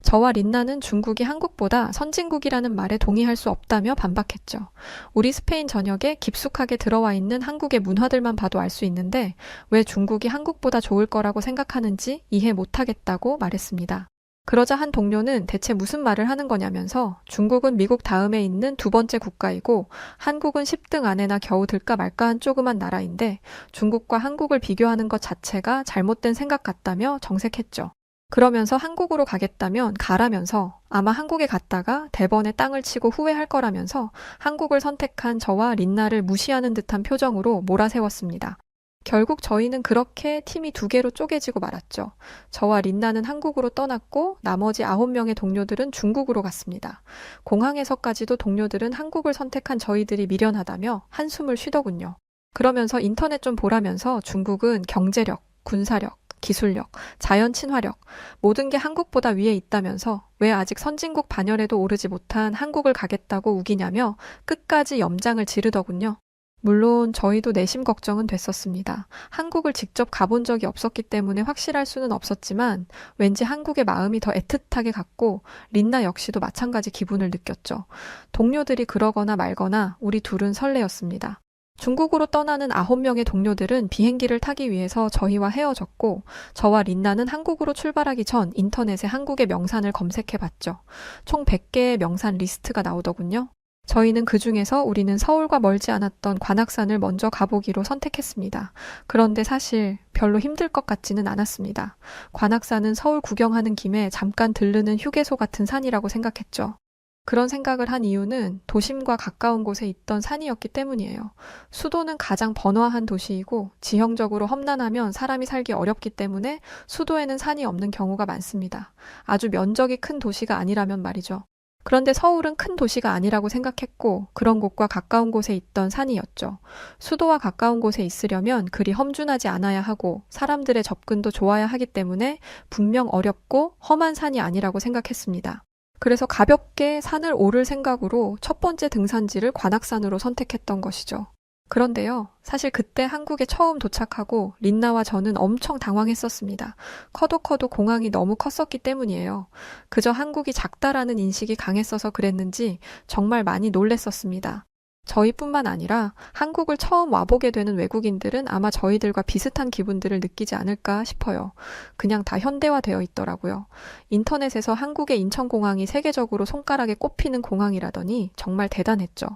저와 린나는 중국이 한국보다 선진국이라는 말에 동의할 수 없다며 반박했죠. 우리 스페인 전역에 깊숙하게 들어와 있는 한국의 문화들만 봐도 알 수 있는데 왜 중국이 한국보다 좋을 거라고 생각하는지 이해 못하겠다고 말했습니다. 그러자 한 동료는 대체 무슨 말을 하는 거냐면서 중국은 미국 다음에 있는 두 번째 국가이고 한국은 10등 안에나 겨우 들까 말까 한 조그만 나라인데 중국과 한국을 비교하는 것 자체가 잘못된 생각 같다며 정색했죠. 그러면서 한국으로 가겠다면 가라면서 아마 한국에 갔다가 대번에 땅을 치고 후회할 거라면서 한국을 선택한 저와 린나를 무시하는 듯한 표정으로 몰아세웠습니다. 결국 저희는 그렇게 팀이 두 개로 쪼개지고 말았죠. 저와 린나는 한국으로 떠났고 나머지 9명의 동료들은 중국으로 갔습니다. 공항에서까지도 동료들은 한국을 선택한 저희들이 미련하다며 한숨을 쉬더군요. 그러면서 인터넷 좀 보라면서 중국은 경제력, 군사력, 기술력, 자연 친화력, 모든 게 한국보다 위에 있다면서 왜 아직 선진국 반열에도 오르지 못한 한국을 가겠다고 우기냐며 끝까지 염장을 지르더군요. 물론 저희도 내심 걱정은 됐었습니다. 한국을 직접 가본 적이 없었기 때문에 확실할 수는 없었지만 왠지 한국의 마음이 더 애틋하게 갔고 린나 역시도 마찬가지 기분을 느꼈죠. 동료들이 그러거나 말거나 우리 둘은 설레었습니다. 중국으로 떠나는 9명의 동료들은 비행기를 타기 위해서 저희와 헤어졌고 저와 린나는 한국으로 출발하기 전 인터넷에 한국의 명산을 검색해봤죠. 총 100개의 명산 리스트가 나오더군요. 저희는 그 중에서 우리는 서울과 멀지 않았던 관악산을 먼저 가보기로 선택했습니다. 그런데 사실 별로 힘들 것 같지는 않았습니다. 관악산은 서울 구경하는 김에 잠깐 들르는 휴게소 같은 산이라고 생각했죠. 그런 생각을 한 이유는 도심과 가까운 곳에 있던 산이었기 때문이에요. 수도는 가장 번화한 도시이고 지형적으로 험난하면 사람이 살기 어렵기 때문에 수도에는 산이 없는 경우가 많습니다. 아주 면적이 큰 도시가 아니라면 말이죠. 그런데 서울은 큰 도시가 아니라고 생각했고 그런 곳과 가까운 곳에 있던 산이었죠. 수도와 가까운 곳에 있으려면 그리 험준하지 않아야 하고 사람들의 접근도 좋아야 하기 때문에 분명 어렵고 험한 산이 아니라고 생각했습니다. 그래서 가볍게 산을 오를 생각으로 첫 번째 등산지를 관악산으로 선택했던 것이죠. 그런데요, 사실 그때 한국에 처음 도착하고 린나와 저는 엄청 당황했었습니다. 커도 공항이 너무 컸었기 때문이에요. 그저 한국이 작다라는 인식이 강했어서 그랬는지 정말 많이 놀랬었습니다. 저희뿐만 아니라 한국을 처음 와보게 되는 외국인들은 아마 저희들과 비슷한 기분들을 느끼지 않을까 싶어요. 그냥 다 현대화되어 있더라고요. 인터넷에서 한국의 인천공항이 세계적으로 손가락에 꼽히는 공항이라더니 정말 대단했죠.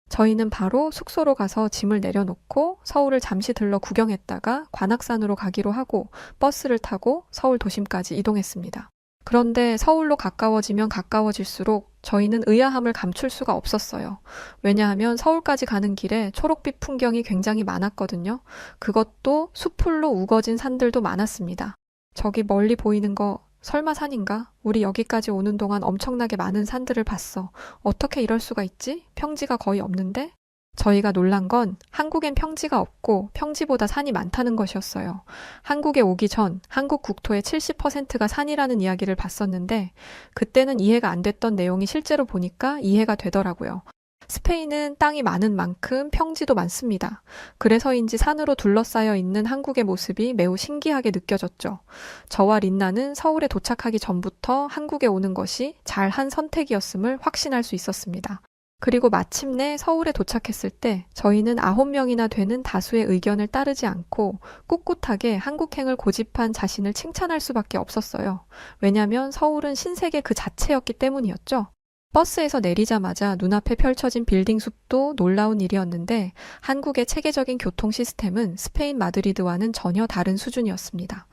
저희는 바로 숙소로 가서 짐을 내려놓고 서울을 잠시 들러 구경했다가 관악산으로 가기로 하고 버스를 타고 서울 도심까지 이동했습니다. 그런데 서울로 가까워지면 가까워질수록 저희는 의아함을 감출 수가 없었어요. 왜냐하면 서울까지 가는 길에 초록빛 풍경이 굉장히 많았거든요. 그것도 숲풀로 우거진 산들도 많았습니다. 저기 멀리 보이는 거 설마 산인가? 우리 여기까지 오는 동안 엄청나게 많은 산들을 봤어. 어떻게 이럴 수가 있지? 평지가 거의 없는데? 저희가 놀란 건 한국엔 평지가 없고 평지보다 산이 많다는 것이었어요. 한국에 오기 전 한국 국토의 70%가 산이라는 이야기를 봤었는데 그때는 이해가 안 됐던 내용이 실제로 보니까 이해가 되더라고요. 스페인은 땅이 많은 만큼 평지도 많습니다. 그래서인지 산으로 둘러싸여 있는 한국의 모습이 매우 신기하게 느껴졌죠. 저와 린나는 서울에 도착하기 전부터 한국에 오는 것이 잘한 선택이었음을 확신할 수 있었습니다. 그리고 마침내 서울에 도착했을 때 저희는 9명이나 되는 다수의 의견을 따르지 않고 꿋꿋하게 한국행을 고집한 자신을 칭찬할 수밖에 없었어요. 왜냐하면 서울은 신세계 그 자체였기 때문이었죠. 버스에서 내리자마자 눈앞에 펼쳐진 빌딩 숲도 놀라운 일이었는데 한국의 체계적인 교통 시스템은 스페인 마드리드와는 전혀 다른 수준이었습니다.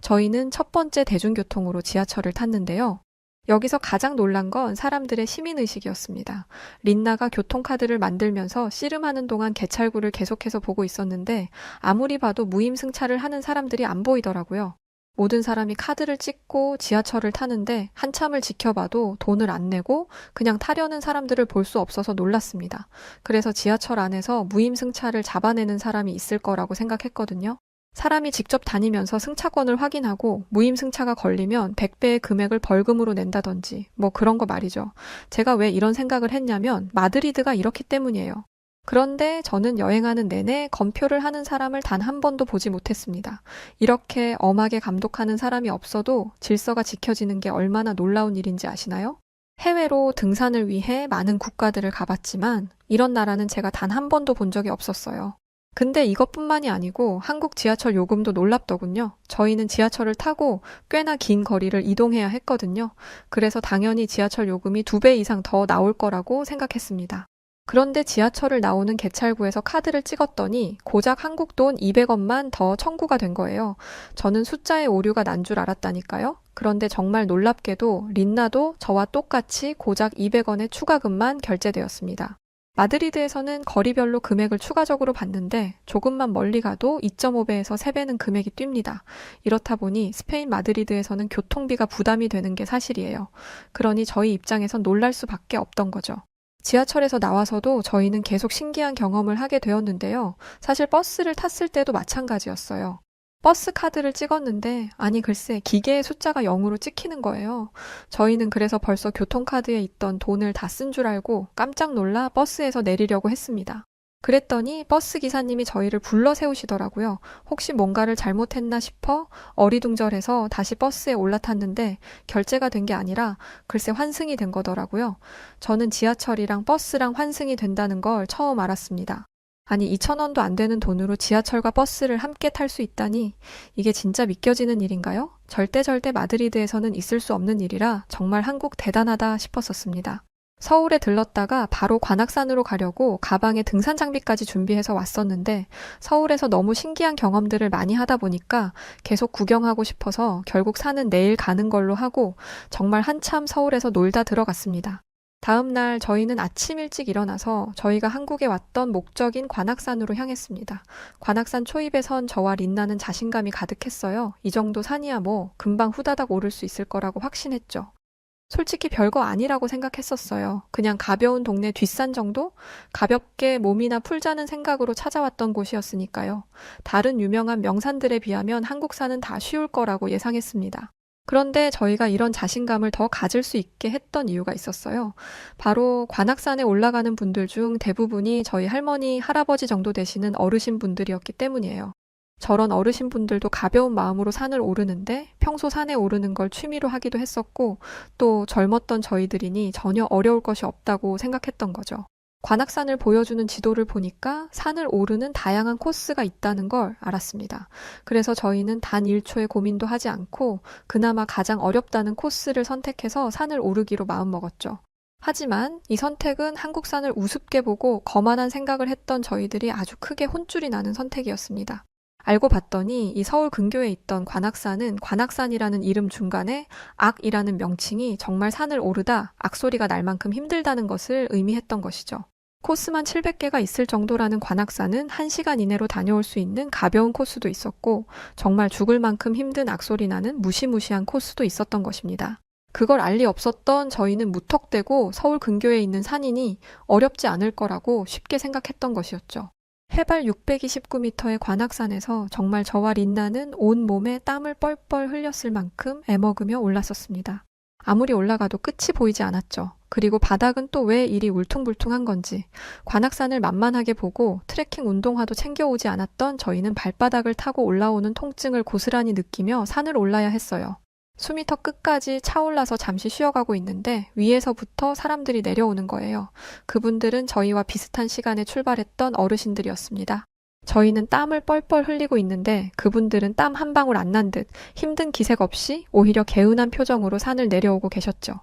저희는 첫 번째 대중교통으로 지하철을 탔는데요. 여기서 가장 놀란 건 사람들의 시민의식이었습니다. 린나가 교통카드를 만들면서 씨름하는 동안 개찰구를 계속해서 보고 있었는데 아무리 봐도 무임승차를 하는 사람들이 안 보이더라고요. 모든 사람이 카드를 찍고 지하철을 타는데 한참을 지켜봐도 돈을 안 내고 그냥 타려는 사람들을 볼 수 없어서 놀랐습니다. 그래서 지하철 안에서 무임승차를 잡아내는 사람이 있을 거라고 생각했거든요. 사람이 직접 다니면서 승차권을 확인하고 무임승차가 걸리면 100배의 금액을 벌금으로 낸다든지 뭐 그런 거 말이죠. 제가 왜 이런 생각을 했냐면 마드리드가 이렇기 때문이에요. 그런데 저는 여행하는 내내 검표를 하는 사람을 단 한 번도 보지 못했습니다. 이렇게 엄하게 감독하는 사람이 없어도 질서가 지켜지는 게 얼마나 놀라운 일인지 아시나요? 해외로 등산을 위해 많은 국가들을 가봤지만 이런 나라는 제가 단 한 번도 본 적이 없었어요. 근데 이것뿐만이 아니고 한국 지하철 요금도 놀랍더군요. 저희는 지하철을 타고 꽤나 긴 거리를 이동해야 했거든요. 그래서 당연히 지하철 요금이 2배 이상 더 나올 거라고 생각했습니다. 그런데 지하철을 나오는 개찰구에서 카드를 찍었더니 고작 한국 돈 200원만 더 청구가 된 거예요. 저는 숫자의 오류가 난 줄 알았다니까요. 그런데 정말 놀랍게도 린나도 저와 똑같이 고작 200원의 추가금만 결제되었습니다. 마드리드에서는 거리별로 금액을 추가적으로 받는데 조금만 멀리 가도 2.5배에서 3배는 금액이 뜁니다. 이렇다 보니 스페인 마드리드에서는 교통비가 부담이 되는 게 사실이에요. 그러니 저희 입장에선 놀랄 수밖에 없던 거죠. 지하철에서 나와서도 저희는 계속 신기한 경험을 하게 되었는데요. 사실 버스를 탔을 때도 마찬가지였어요. 버스 카드를 찍었는데 아니 글쎄 기계의 숫자가 0으로 찍히는 거예요. 저희는 그래서 벌써 교통카드에 있던 돈을 다 쓴 줄 알고 깜짝 놀라 버스에서 내리려고 했습니다. 그랬더니 버스 기사님이 저희를 불러 세우시더라고요. 혹시 뭔가를 잘못했나 싶어 어리둥절해서 다시 버스에 올라탔는데 결제가 된 게 아니라 글쎄 환승이 된 거더라고요. 저는 지하철이랑 버스랑 환승이 된다는 걸 처음 알았습니다. 아니 2,000원도 안 되는 돈으로 지하철과 버스를 함께 탈 수 있다니 이게 진짜 믿겨지는 일인가요? 절대 마드리드에서는 있을 수 없는 일이라 정말 한국 대단하다 싶었었습니다. 서울에 들렀다가 바로 관악산으로 가려고 가방에 등산 장비까지 준비해서 왔었는데 서울에서 너무 신기한 경험들을 많이 하다 보니까 계속 구경하고 싶어서 결국 산은 내일 가는 걸로 하고 정말 한참 서울에서 놀다 들어갔습니다. 다음 날 저희는 아침 일찍 일어나서 저희가 한국에 왔던 목적인 관악산으로 향했습니다. 관악산 초입에 선 저와 린나는 자신감이 가득했어요. 이 정도 산이야 뭐 금방 후다닥 오를 수 있을 거라고 확신했죠. 솔직히 별거 아니라고 생각했었어요. 그냥 가벼운 동네 뒷산 정도? 가볍게 몸이나 풀자는 생각으로 찾아왔던 곳이었으니까요. 다른 유명한 명산들에 비하면 한국산은 다 쉬울 거라고 예상했습니다. 그런데 저희가 이런 자신감을 더 가질 수 있게 했던 이유가 있었어요. 바로 관악산에 올라가는 분들 중 대부분이 저희 할머니, 할아버지 정도 되시는 어르신 분들이었기 때문이에요. 저런 어르신분들도 가벼운 마음으로 산을 오르는데 평소 산에 오르는 걸 취미로 하기도 했었고 또 젊었던 저희들이니 전혀 어려울 것이 없다고 생각했던 거죠. 관악산을 보여주는 지도를 보니까 산을 오르는 다양한 코스가 있다는 걸 알았습니다. 그래서 저희는 단 1초의 고민도 하지 않고 그나마 가장 어렵다는 코스를 선택해서 산을 오르기로 마음먹었죠. 하지만 이 선택은 한국산을 우습게 보고 거만한 생각을 했던 저희들이 아주 크게 혼쭐이 나는 선택이었습니다. 알고 봤더니 이 서울 근교에 있던 관악산은 관악산이라는 이름 중간에 악이라는 명칭이 정말 산을 오르다 악소리가 날 만큼 힘들다는 것을 의미했던 것이죠. 코스만 700개가 있을 정도라는 관악산은 1시간 이내로 다녀올 수 있는 가벼운 코스도 있었고 정말 죽을 만큼 힘든 악소리 나는 무시무시한 코스도 있었던 것입니다. 그걸 알 리 없었던 저희는 무턱대고 서울 근교에 있는 산이니 어렵지 않을 거라고 쉽게 생각했던 것이었죠. 해발 629m의 관악산에서 정말 저와 린나는 온 몸에 땀을 뻘뻘 흘렸을 만큼 애먹으며 올랐었습니다. 아무리 올라가도 끝이 보이지 않았죠. 그리고 바닥은 또 왜 이리 울퉁불퉁한 건지 관악산을 만만하게 보고 트레킹 운동화도 챙겨오지 않았던 저희는 발바닥을 타고 올라오는 통증을 고스란히 느끼며 산을 올라야 했어요. 숨이 턱 끝까지 차올라서 잠시 쉬어가고 있는데 위에서부터 사람들이 내려오는 거예요. 그분들은 저희와 비슷한 시간에 출발했던 어르신들이었습니다. 저희는 땀을 뻘뻘 흘리고 있는데 그분들은 땀 한 방울 안 난 듯 힘든 기색 없이 오히려 개운한 표정으로 산을 내려오고 계셨죠.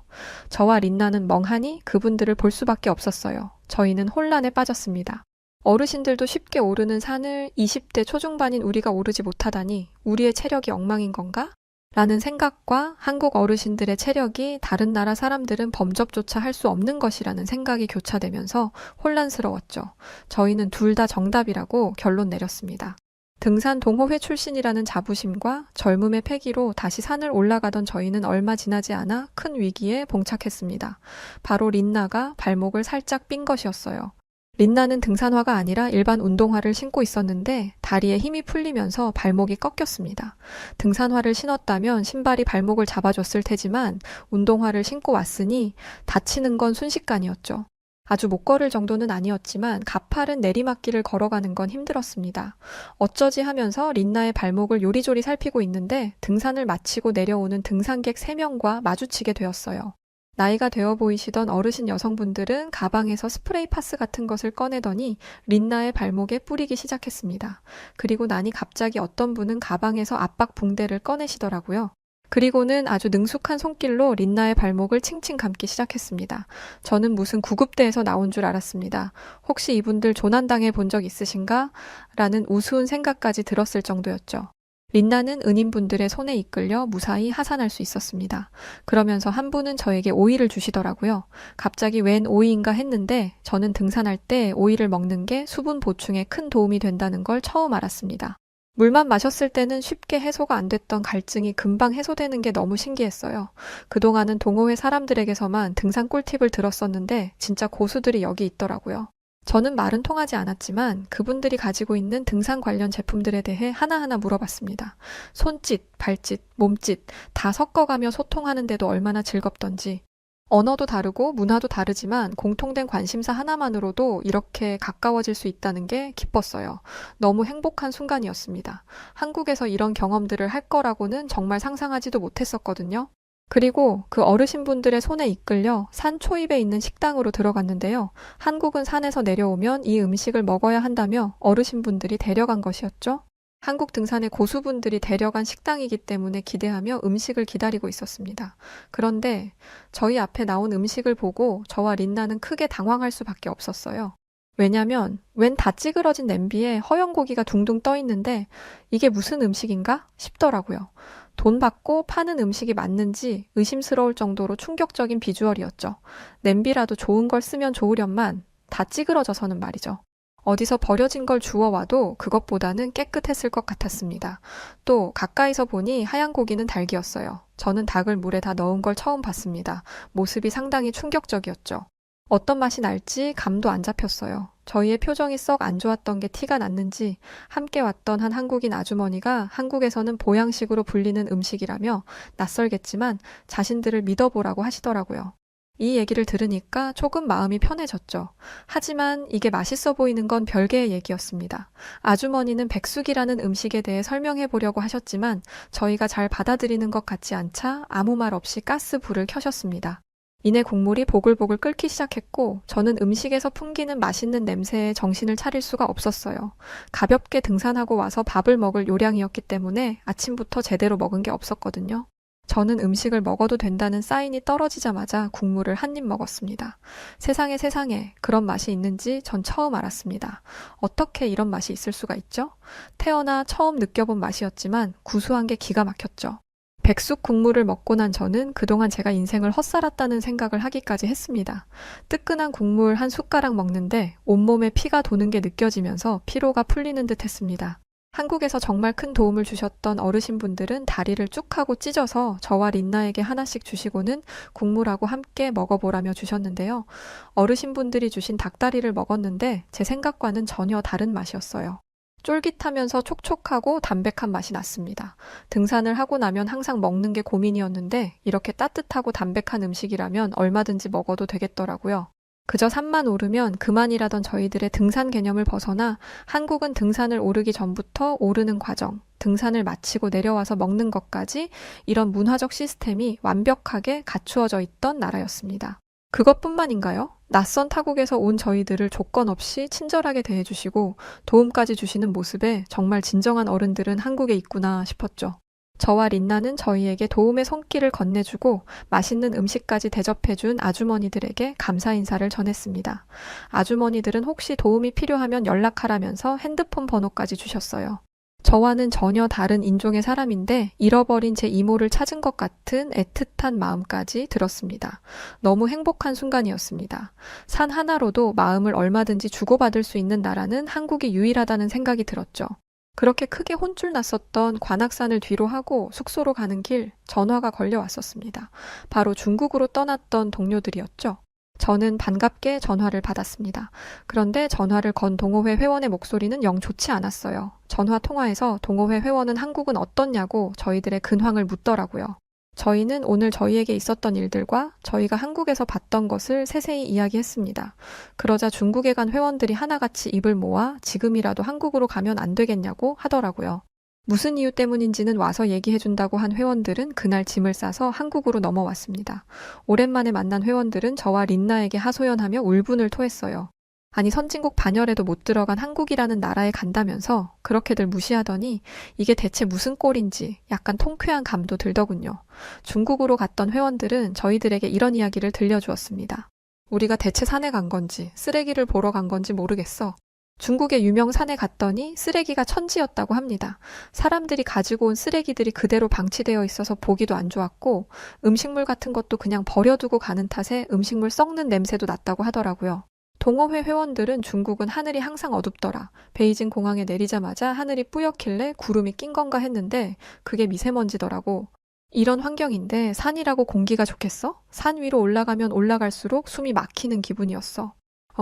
저와 린나는 멍하니 그분들을 볼 수밖에 없었어요. 저희는 혼란에 빠졌습니다. 어르신들도 쉽게 오르는 산을 20대 초중반인 우리가 오르지 못하다니 우리의 체력이 엉망인 건가? 라는 생각과 한국 어르신들의 체력이 다른 나라 사람들은 범접조차 할 수 없는 것이라는 생각이 교차되면서 혼란스러웠죠. 저희는 둘 다 정답이라고 결론 내렸습니다. 등산 동호회 출신이라는 자부심과 젊음의 패기로 다시 산을 올라가던 저희는 얼마 지나지 않아 큰 위기에 봉착했습니다. 바로 린나가 발목을 살짝 삔 것이었어요. 린나는 등산화가 아니라 일반 운동화를 신고 있었는데 다리에 힘이 풀리면서 발목이 꺾였습니다. 등산화를 신었다면 신발이 발목을 잡아줬을 테지만 운동화를 신고 왔으니 다치는 건 순식간이었죠. 아주 못 걸을 정도는 아니었지만 가파른 내리막길을 걸어가는 건 힘들었습니다. 어쩌지 하면서 린나의 발목을 요리조리 살피고 있는데 등산을 마치고 내려오는 등산객 3명과 마주치게 되었어요. 나이가 되어 보이시던 어르신 여성분들은 가방에서 스프레이 파스 같은 것을 꺼내더니 린나의 발목에 뿌리기 시작했습니다. 그리고 나니 갑자기 어떤 분은 가방에서 압박 붕대를 꺼내시더라고요. 그리고는 아주 능숙한 손길로 린나의 발목을 칭칭 감기 시작했습니다. 저는 무슨 구급대에서 나온 줄 알았습니다. 혹시 이분들 조난당해 본 적 있으신가? 라는 우스운 생각까지 들었을 정도였죠. 린나는 은인분들의 손에 이끌려 무사히 하산할 수 있었습니다. 그러면서 한 분은 저에게 오이를 주시더라고요. 갑자기 웬 오이인가 했는데 저는 등산할 때 오이를 먹는 게 수분 보충에 큰 도움이 된다는 걸 처음 알았습니다. 물만 마셨을 때는 쉽게 해소가 안 됐던 갈증이 금방 해소되는 게 너무 신기했어요. 그동안은 동호회 사람들에게서만 등산 꿀팁을 들었었는데 진짜 고수들이 여기 있더라고요. 저는 말은 통하지 않았지만 그분들이 가지고 있는 등산 관련 제품들에 대해 하나하나 물어봤습니다. 손짓, 발짓, 몸짓 다 섞어가며 소통하는데도 얼마나 즐겁던지. 언어도 다르고 문화도 다르지만 공통된 관심사 하나만으로도 이렇게 가까워질 수 있다는 게 기뻤어요. 너무 행복한 순간이었습니다. 한국에서 이런 경험들을 할 거라고는 정말 상상하지도 못했었거든요. 그리고 그 어르신분들의 손에 이끌려 산 초입에 있는 식당으로 들어갔는데요. 한국은 산에서 내려오면 이 음식을 먹어야 한다며 어르신분들이 데려간 것이었죠. 한국 등산의 고수분들이 데려간 식당이기 때문에 기대하며 음식을 기다리고 있었습니다. 그런데 저희 앞에 나온 음식을 보고 저와 린나는 크게 당황할 수밖에 없었어요. 왜냐면 웬 다 찌그러진 냄비에 허연 고기가 둥둥 떠 있는데 이게 무슨 음식인가 싶더라고요. 돈 받고 파는 음식이 맞는지 의심스러울 정도로 충격적인 비주얼이었죠. 냄비라도 좋은 걸 쓰면 좋으련만 다 찌그러져서는 말이죠. 어디서 버려진 걸 주워와도 그것보다는 깨끗했을 것 같았습니다. 또 가까이서 보니 하얀 고기는 닭이었어요. 저는 닭을 물에 다 넣은 걸 처음 봤습니다. 모습이 상당히 충격적이었죠. 어떤 맛이 날지 감도 안 잡혔어요. 저희의 표정이 썩 안 좋았던 게 티가 났는지 함께 왔던 한 한국인 아주머니가 한국에서는 보양식으로 불리는 음식이라며 낯설겠지만 자신들을 믿어보라고 하시더라고요. 이 얘기를 들으니까 조금 마음이 편해졌죠. 하지만 이게 맛있어 보이는 건 별개의 얘기였습니다. 아주머니는 백숙이라는 음식에 대해 설명해 보려고 하셨지만 저희가 잘 받아들이는 것 같지 않자 아무 말 없이 가스 불을 켜셨습니다. 이내 국물이 보글보글 끓기 시작했고 저는 음식에서 풍기는 맛있는 냄새에 정신을 차릴 수가 없었어요. 가볍게 등산하고 와서 밥을 먹을 요량이었기 때문에 아침부터 제대로 먹은 게 없었거든요. 저는 음식을 먹어도 된다는 사인이 떨어지자마자 국물을 한 입 먹었습니다. 세상에 그런 맛이 있는지 전 처음 알았습니다. 어떻게 이런 맛이 있을 수가 있죠? 태어나 처음 느껴본 맛이었지만 구수한 게 기가 막혔죠. 백숙 국물을 먹고 난 저는 그동안 제가 인생을 헛살았다는 생각을 하기까지 했습니다. 뜨끈한 국물 한 숟가락 먹는데 온몸에 피가 도는 게 느껴지면서 피로가 풀리는 듯 했습니다. 한국에서 정말 큰 도움을 주셨던 어르신분들은 다리를 쭉 하고 찢어서 저와 린나에게 하나씩 주시고는 국물하고 함께 먹어보라며 주셨는데요. 어르신분들이 주신 닭다리를 먹었는데 제 생각과는 전혀 다른 맛이었어요. 쫄깃하면서 촉촉하고 담백한 맛이 났습니다. 등산을 하고 나면 항상 먹는 게 고민이었는데 이렇게 따뜻하고 담백한 음식이라면 얼마든지 먹어도 되겠더라고요. 그저 산만 오르면 그만이라던 저희들의 등산 개념을 벗어나 한국은 등산을 오르기 전부터 오르는 과정, 등산을 마치고 내려와서 먹는 것까지 이런 문화적 시스템이 완벽하게 갖추어져 있던 나라였습니다. 그것뿐만인가요? 낯선 타국에서 온 저희들을 조건 없이 친절하게 대해주시고 도움까지 주시는 모습에 정말 진정한 어른들은 한국에 있구나 싶었죠. 저와 린나는 저희에게 도움의 손길을 건네주고 맛있는 음식까지 대접해준 아주머니들에게 감사 인사를 전했습니다. 아주머니들은 혹시 도움이 필요하면 연락하라면서 핸드폰 번호까지 주셨어요. 저와는 전혀 다른 인종의 사람인데 잃어버린 제 이모를 찾은 것 같은 애틋한 마음까지 들었습니다. 너무 행복한 순간이었습니다. 산 하나로도 마음을 얼마든지 주고받을 수 있는 나라는 한국이 유일하다는 생각이 들었죠. 그렇게 크게 혼쭐 났었던 관악산을 뒤로 하고 숙소로 가는 길 전화가 걸려왔었습니다. 바로 중국으로 떠났던 동료들이었죠. 저는 반갑게 전화를 받았습니다. 그런데 전화를 건 동호회 회원의 목소리는 영 좋지 않았어요. 전화 통화에서 동호회 회원은 한국은 어떻냐고 저희들의 근황을 묻더라고요. 저희는 오늘 저희에게 있었던 일들과 저희가 한국에서 봤던 것을 세세히 이야기했습니다. 그러자 중국에 간 회원들이 하나같이 입을 모아 지금이라도 한국으로 가면 안 되겠냐고 하더라고요. 무슨 이유 때문인지는 와서 얘기해준다고 한 회원들은 그날 짐을 싸서 한국으로 넘어왔습니다. 오랜만에 만난 회원들은 저와 린나에게 하소연하며 울분을 토했어요. 아니 선진국 반열에도 못 들어간 한국이라는 나라에 간다면서 그렇게들 무시하더니 이게 대체 무슨 꼴인지 약간 통쾌한 감도 들더군요. 중국으로 갔던 회원들은 저희들에게 이런 이야기를 들려주었습니다. 우리가 대체 산에 간 건지 쓰레기를 보러 간 건지 모르겠어. 중국의 유명 산에 갔더니 쓰레기가 천지였다고 합니다. 사람들이 가지고 온 쓰레기들이 그대로 방치되어 있어서 보기도 안 좋았고 음식물 같은 것도 그냥 버려두고 가는 탓에 음식물 썩는 냄새도 났다고 하더라고요. 동호회 회원들은 중국은 하늘이 항상 어둡더라. 베이징 공항에 내리자마자 하늘이 뿌옇길래 구름이 낀 건가 했는데 그게 미세먼지더라고. 이런 환경인데 산이라고 공기가 좋겠어? 산 위로 올라가면 올라갈수록 숨이 막히는 기분이었어.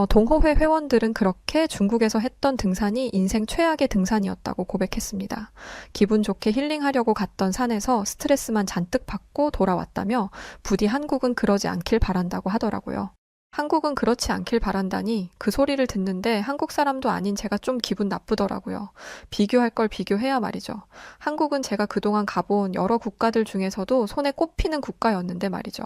동호회 회원들은 그렇게 중국에서 했던 등산이 인생 최악의 등산이었다고 고백했습니다. 기분 좋게 힐링하려고 갔던 산에서 스트레스만 잔뜩 받고 돌아왔다며 부디 한국은 그러지 않길 바란다고 하더라고요. 한국은 그렇지 않길 바란다니 그 소리를 듣는데 한국 사람도 아닌 제가 좀 기분 나쁘더라고요. 비교할 걸 비교해야 말이죠. 한국은 제가 그동안 가본 여러 국가들 중에서도 손에 꼽히는 국가였는데 말이죠.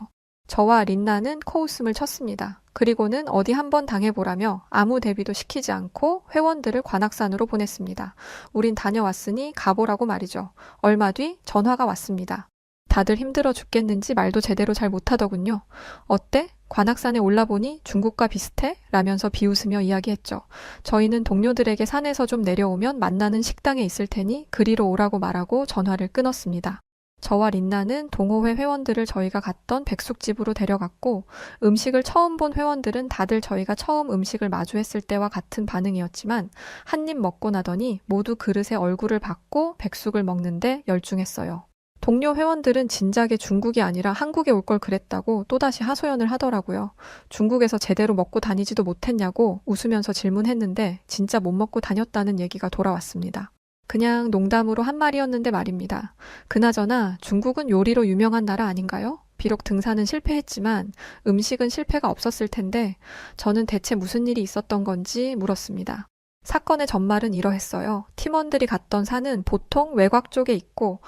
저와 린나는 코웃음을 쳤습니다. 그리고는 어디 한번 당해보라며 아무 대비도 시키지 않고 회원들을 관악산으로 보냈습니다. 우린 다녀왔으니 가보라고 말이죠. 얼마 뒤 전화가 왔습니다. 다들 힘들어 죽겠는지 말도 제대로 잘 못하더군요. 어때? 관악산에 올라보니 중국과 비슷해? 라면서 비웃으며 이야기했죠. 저희는 동료들에게 산에서 좀 내려오면 만나는 식당에 있을 테니 그리로 오라고 말하고 전화를 끊었습니다. 저와 린나는 동호회 회원들을 저희가 갔던 백숙집으로 데려갔고 음식을 처음 본 회원들은 다들 저희가 처음 음식을 마주했을 때와 같은 반응이었지만 한 입 먹고 나더니 모두 그릇에 얼굴을 받고 백숙을 먹는데 열중했어요. 동료 회원들은 진작에 중국이 아니라 한국에 올 걸 그랬다고 또다시 하소연을 하더라고요. 중국에서 제대로 먹고 다니지도 못했냐고 웃으면서 질문했는데 진짜 못 먹고 다녔다는 얘기가 돌아왔습니다. 그냥 농담으로 한 말이었는데 말입니다. 그나저나 중국은 요리로 유명한 나라 아닌가요? 비록 등산은 실패했지만 음식은 실패가 없었을 텐데 저는 대체 무슨 일이 있었던 건지 물었습니다. 사건의 전말은 이러했어요. 팀원들이 갔던 산은 보통 외곽 쪽에 있고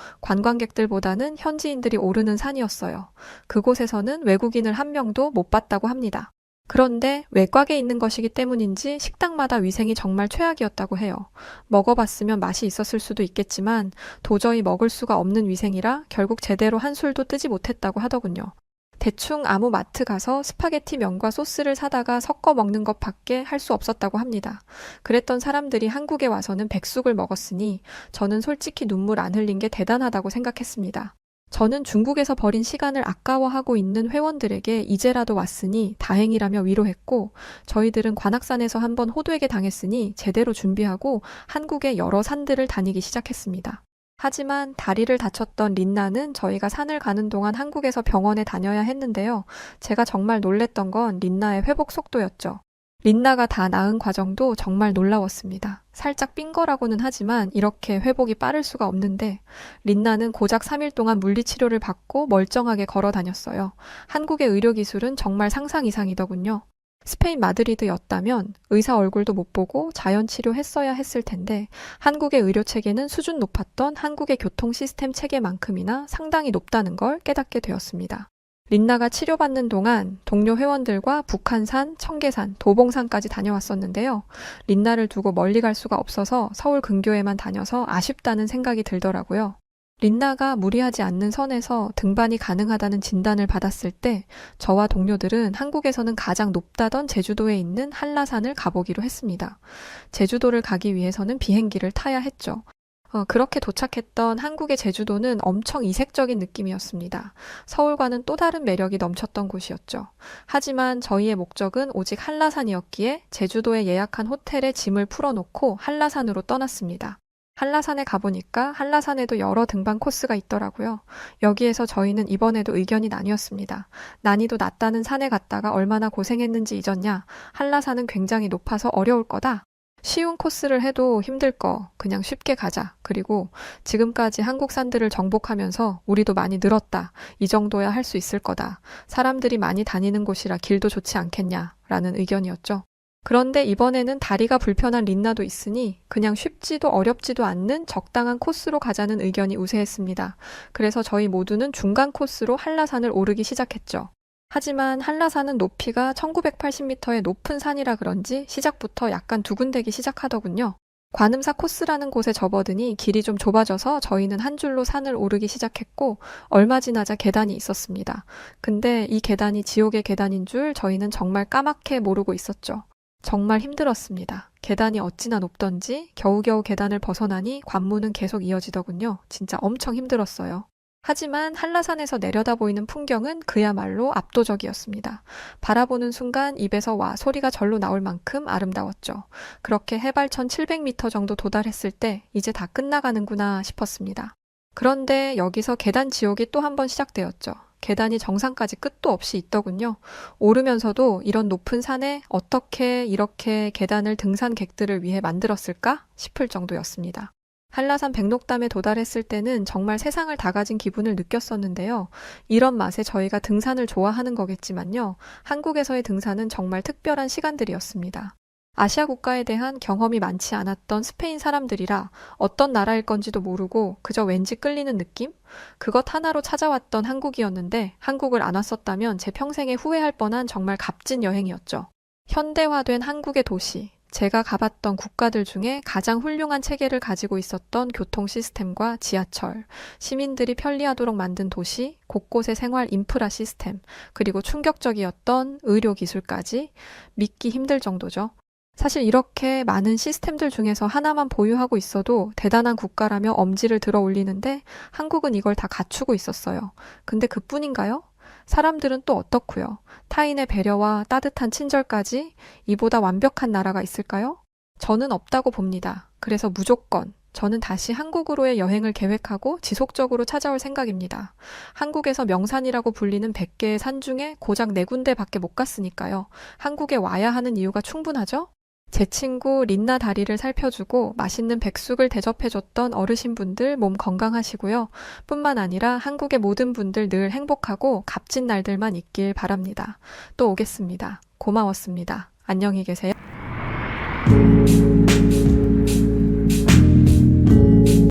관광객들보다는 현지인들이 오르는 산이었어요. 그곳에서는 외국인을 한 명도 못 봤다고 합니다. 그런데 외곽에 있는 것이기 때문인지 식당마다 위생이 정말 최악이었다고 해요. 먹어봤으면 맛이 있었을 수도 있겠지만 도저히 먹을 수가 없는 위생이라 결국 제대로 한 술도 뜨지 못했다고 하더군요. 대충 아무 마트 가서 스파게티 면과 소스를 사다가 섞어 먹는 것밖에 할 수 없었다고 합니다. 그랬던 사람들이 한국에 와서는 백숙을 먹었으니 저는 솔직히 눈물 안 흘린 게 대단하다고 생각했습니다. 저는 중국에서 버린 시간을 아까워하고 있는 회원들에게 이제라도 왔으니 다행이라며 위로했고 저희들은 관악산에서 한번 호두에게 당했으니 제대로 준비하고 한국의 여러 산들을 다니기 시작했습니다. 하지만 다리를 다쳤던 린나는 저희가 산을 가는 동안 한국에서 병원에 다녀야 했는데요. 제가 정말 놀랬던 건 린나의 회복 속도였죠. 린나가 다 나은 과정도 정말 놀라웠습니다. 살짝 삔 거라고는 하지만 이렇게 회복이 빠를 수가 없는데 린나는 고작 3일 동안 물리치료를 받고 멀쩡하게 걸어 다녔어요. 한국의 의료기술은 정말 상상 이상이더군요. 스페인 마드리드였다면 의사 얼굴도 못 보고 자연치료 했어야 했을 텐데 한국의 의료체계는 수준 높았던 한국의 교통 시스템 체계만큼이나 상당히 높다는 걸 깨닫게 되었습니다. 린나가 치료받는 동안 동료 회원들과 북한산, 청계산, 도봉산까지 다녀왔었는데요. 린나를 두고 멀리 갈 수가 없어서 서울 근교에만 다녀서 아쉽다는 생각이 들더라고요. 린나가 무리하지 않는 선에서 등반이 가능하다는 진단을 받았을 때 저와 동료들은 한국에서는 가장 높다던 제주도에 있는 한라산을 가보기로 했습니다. 제주도를 가기 위해서는 비행기를 타야 했죠. 그렇게 도착했던 한국의 제주도는 엄청 이색적인 느낌이었습니다. 서울과는 또 다른 매력이 넘쳤던 곳이었죠. 하지만 저희의 목적은 오직 한라산이었기에 제주도에 예약한 호텔에 짐을 풀어놓고 한라산으로 떠났습니다. 한라산에 가보니까 한라산에도 여러 등반 코스가 있더라고요. 여기에서 저희는 이번에도 의견이 나뉘었습니다. 난이도 낮다는 산에 갔다가 얼마나 고생했는지 잊었냐? 한라산은 굉장히 높아서 어려울 거다. 쉬운 코스를 해도 힘들 거 그냥 쉽게 가자. 그리고 지금까지 한국 산들을 정복하면서 우리도 많이 늘었다. 이 정도야 할 수 있을 거다. 사람들이 많이 다니는 곳이라 길도 좋지 않겠냐라는 의견이었죠. 그런데 이번에는 다리가 불편한 린나도 있으니 그냥 쉽지도 어렵지도 않는 적당한 코스로 가자는 의견이 우세했습니다. 그래서 저희 모두는 중간 코스로 한라산을 오르기 시작했죠. 하지만 한라산은 높이가 1980m의 높은 산이라 그런지 시작부터 약간 두근대기 시작하더군요. 관음사 코스라는 곳에 접어드니 길이 좀 좁아져서 저희는 한 줄로 산을 오르기 시작했고 얼마 지나자 계단이 있었습니다. 근데 이 계단이 지옥의 계단인 줄 저희는 정말 까맣게 모르고 있었죠. 정말 힘들었습니다. 계단이 어찌나 높던지 겨우겨우 계단을 벗어나니 관문은 계속 이어지더군요. 진짜 엄청 힘들었어요. 하지만 한라산에서 내려다 보이는 풍경은 그야말로 압도적이었습니다. 바라보는 순간 입에서 와 소리가 절로 나올 만큼 아름다웠죠. 그렇게 해발 1700m 정도 도달했을 때 이제 다 끝나가는구나 싶었습니다. 그런데 여기서 계단 지옥이 또 한 번 시작되었죠. 계단이 정상까지 끝도 없이 있더군요. 오르면서도 이런 높은 산에 어떻게 이렇게 계단을 등산객들을 위해 만들었을까 싶을 정도였습니다. 한라산 백록담에 도달했을 때는 정말 세상을 다 가진 기분을 느꼈었는데요. 이런 맛에 저희가 등산을 좋아하는 거겠지만요. 한국에서의 등산은 정말 특별한 시간들이었습니다. 아시아 국가에 대한 경험이 많지 않았던 스페인 사람들이라 어떤 나라일 건지도 모르고 그저 왠지 끌리는 느낌? 그것 하나로 찾아왔던 한국이었는데 한국을 안 왔었다면 제 평생에 후회할 뻔한 정말 값진 여행이었죠. 현대화된 한국의 도시, 제가 가봤던 국가들 중에 가장 훌륭한 체계를 가지고 있었던 교통 시스템과 지하철, 시민들이 편리하도록 만든 도시, 곳곳의 생활 인프라 시스템, 그리고 충격적이었던 의료 기술까지 믿기 힘들 정도죠. 사실 이렇게 많은 시스템들 중에서 하나만 보유하고 있어도 대단한 국가라며 엄지를 들어 올리는데 한국은 이걸 다 갖추고 있었어요. 근데 그뿐인가요? 사람들은 또 어떻고요? 타인의 배려와 따뜻한 친절까지 이보다 완벽한 나라가 있을까요? 저는 없다고 봅니다. 그래서 무조건 저는 다시 한국으로의 여행을 계획하고 지속적으로 찾아올 생각입니다. 한국에서 명산이라고 불리는 100개의 산 중에 고작 4군데밖에 못 갔으니까요. 한국에 와야 하는 이유가 충분하죠? 제 친구 린나 다리를 살펴주고 맛있는 백숙을 대접해줬던 어르신분들 몸 건강하시고요. 뿐만 아니라 한국의 모든 분들 늘 행복하고 값진 날들만 있길 바랍니다. 또 오겠습니다. 고마웠습니다. 안녕히 계세요.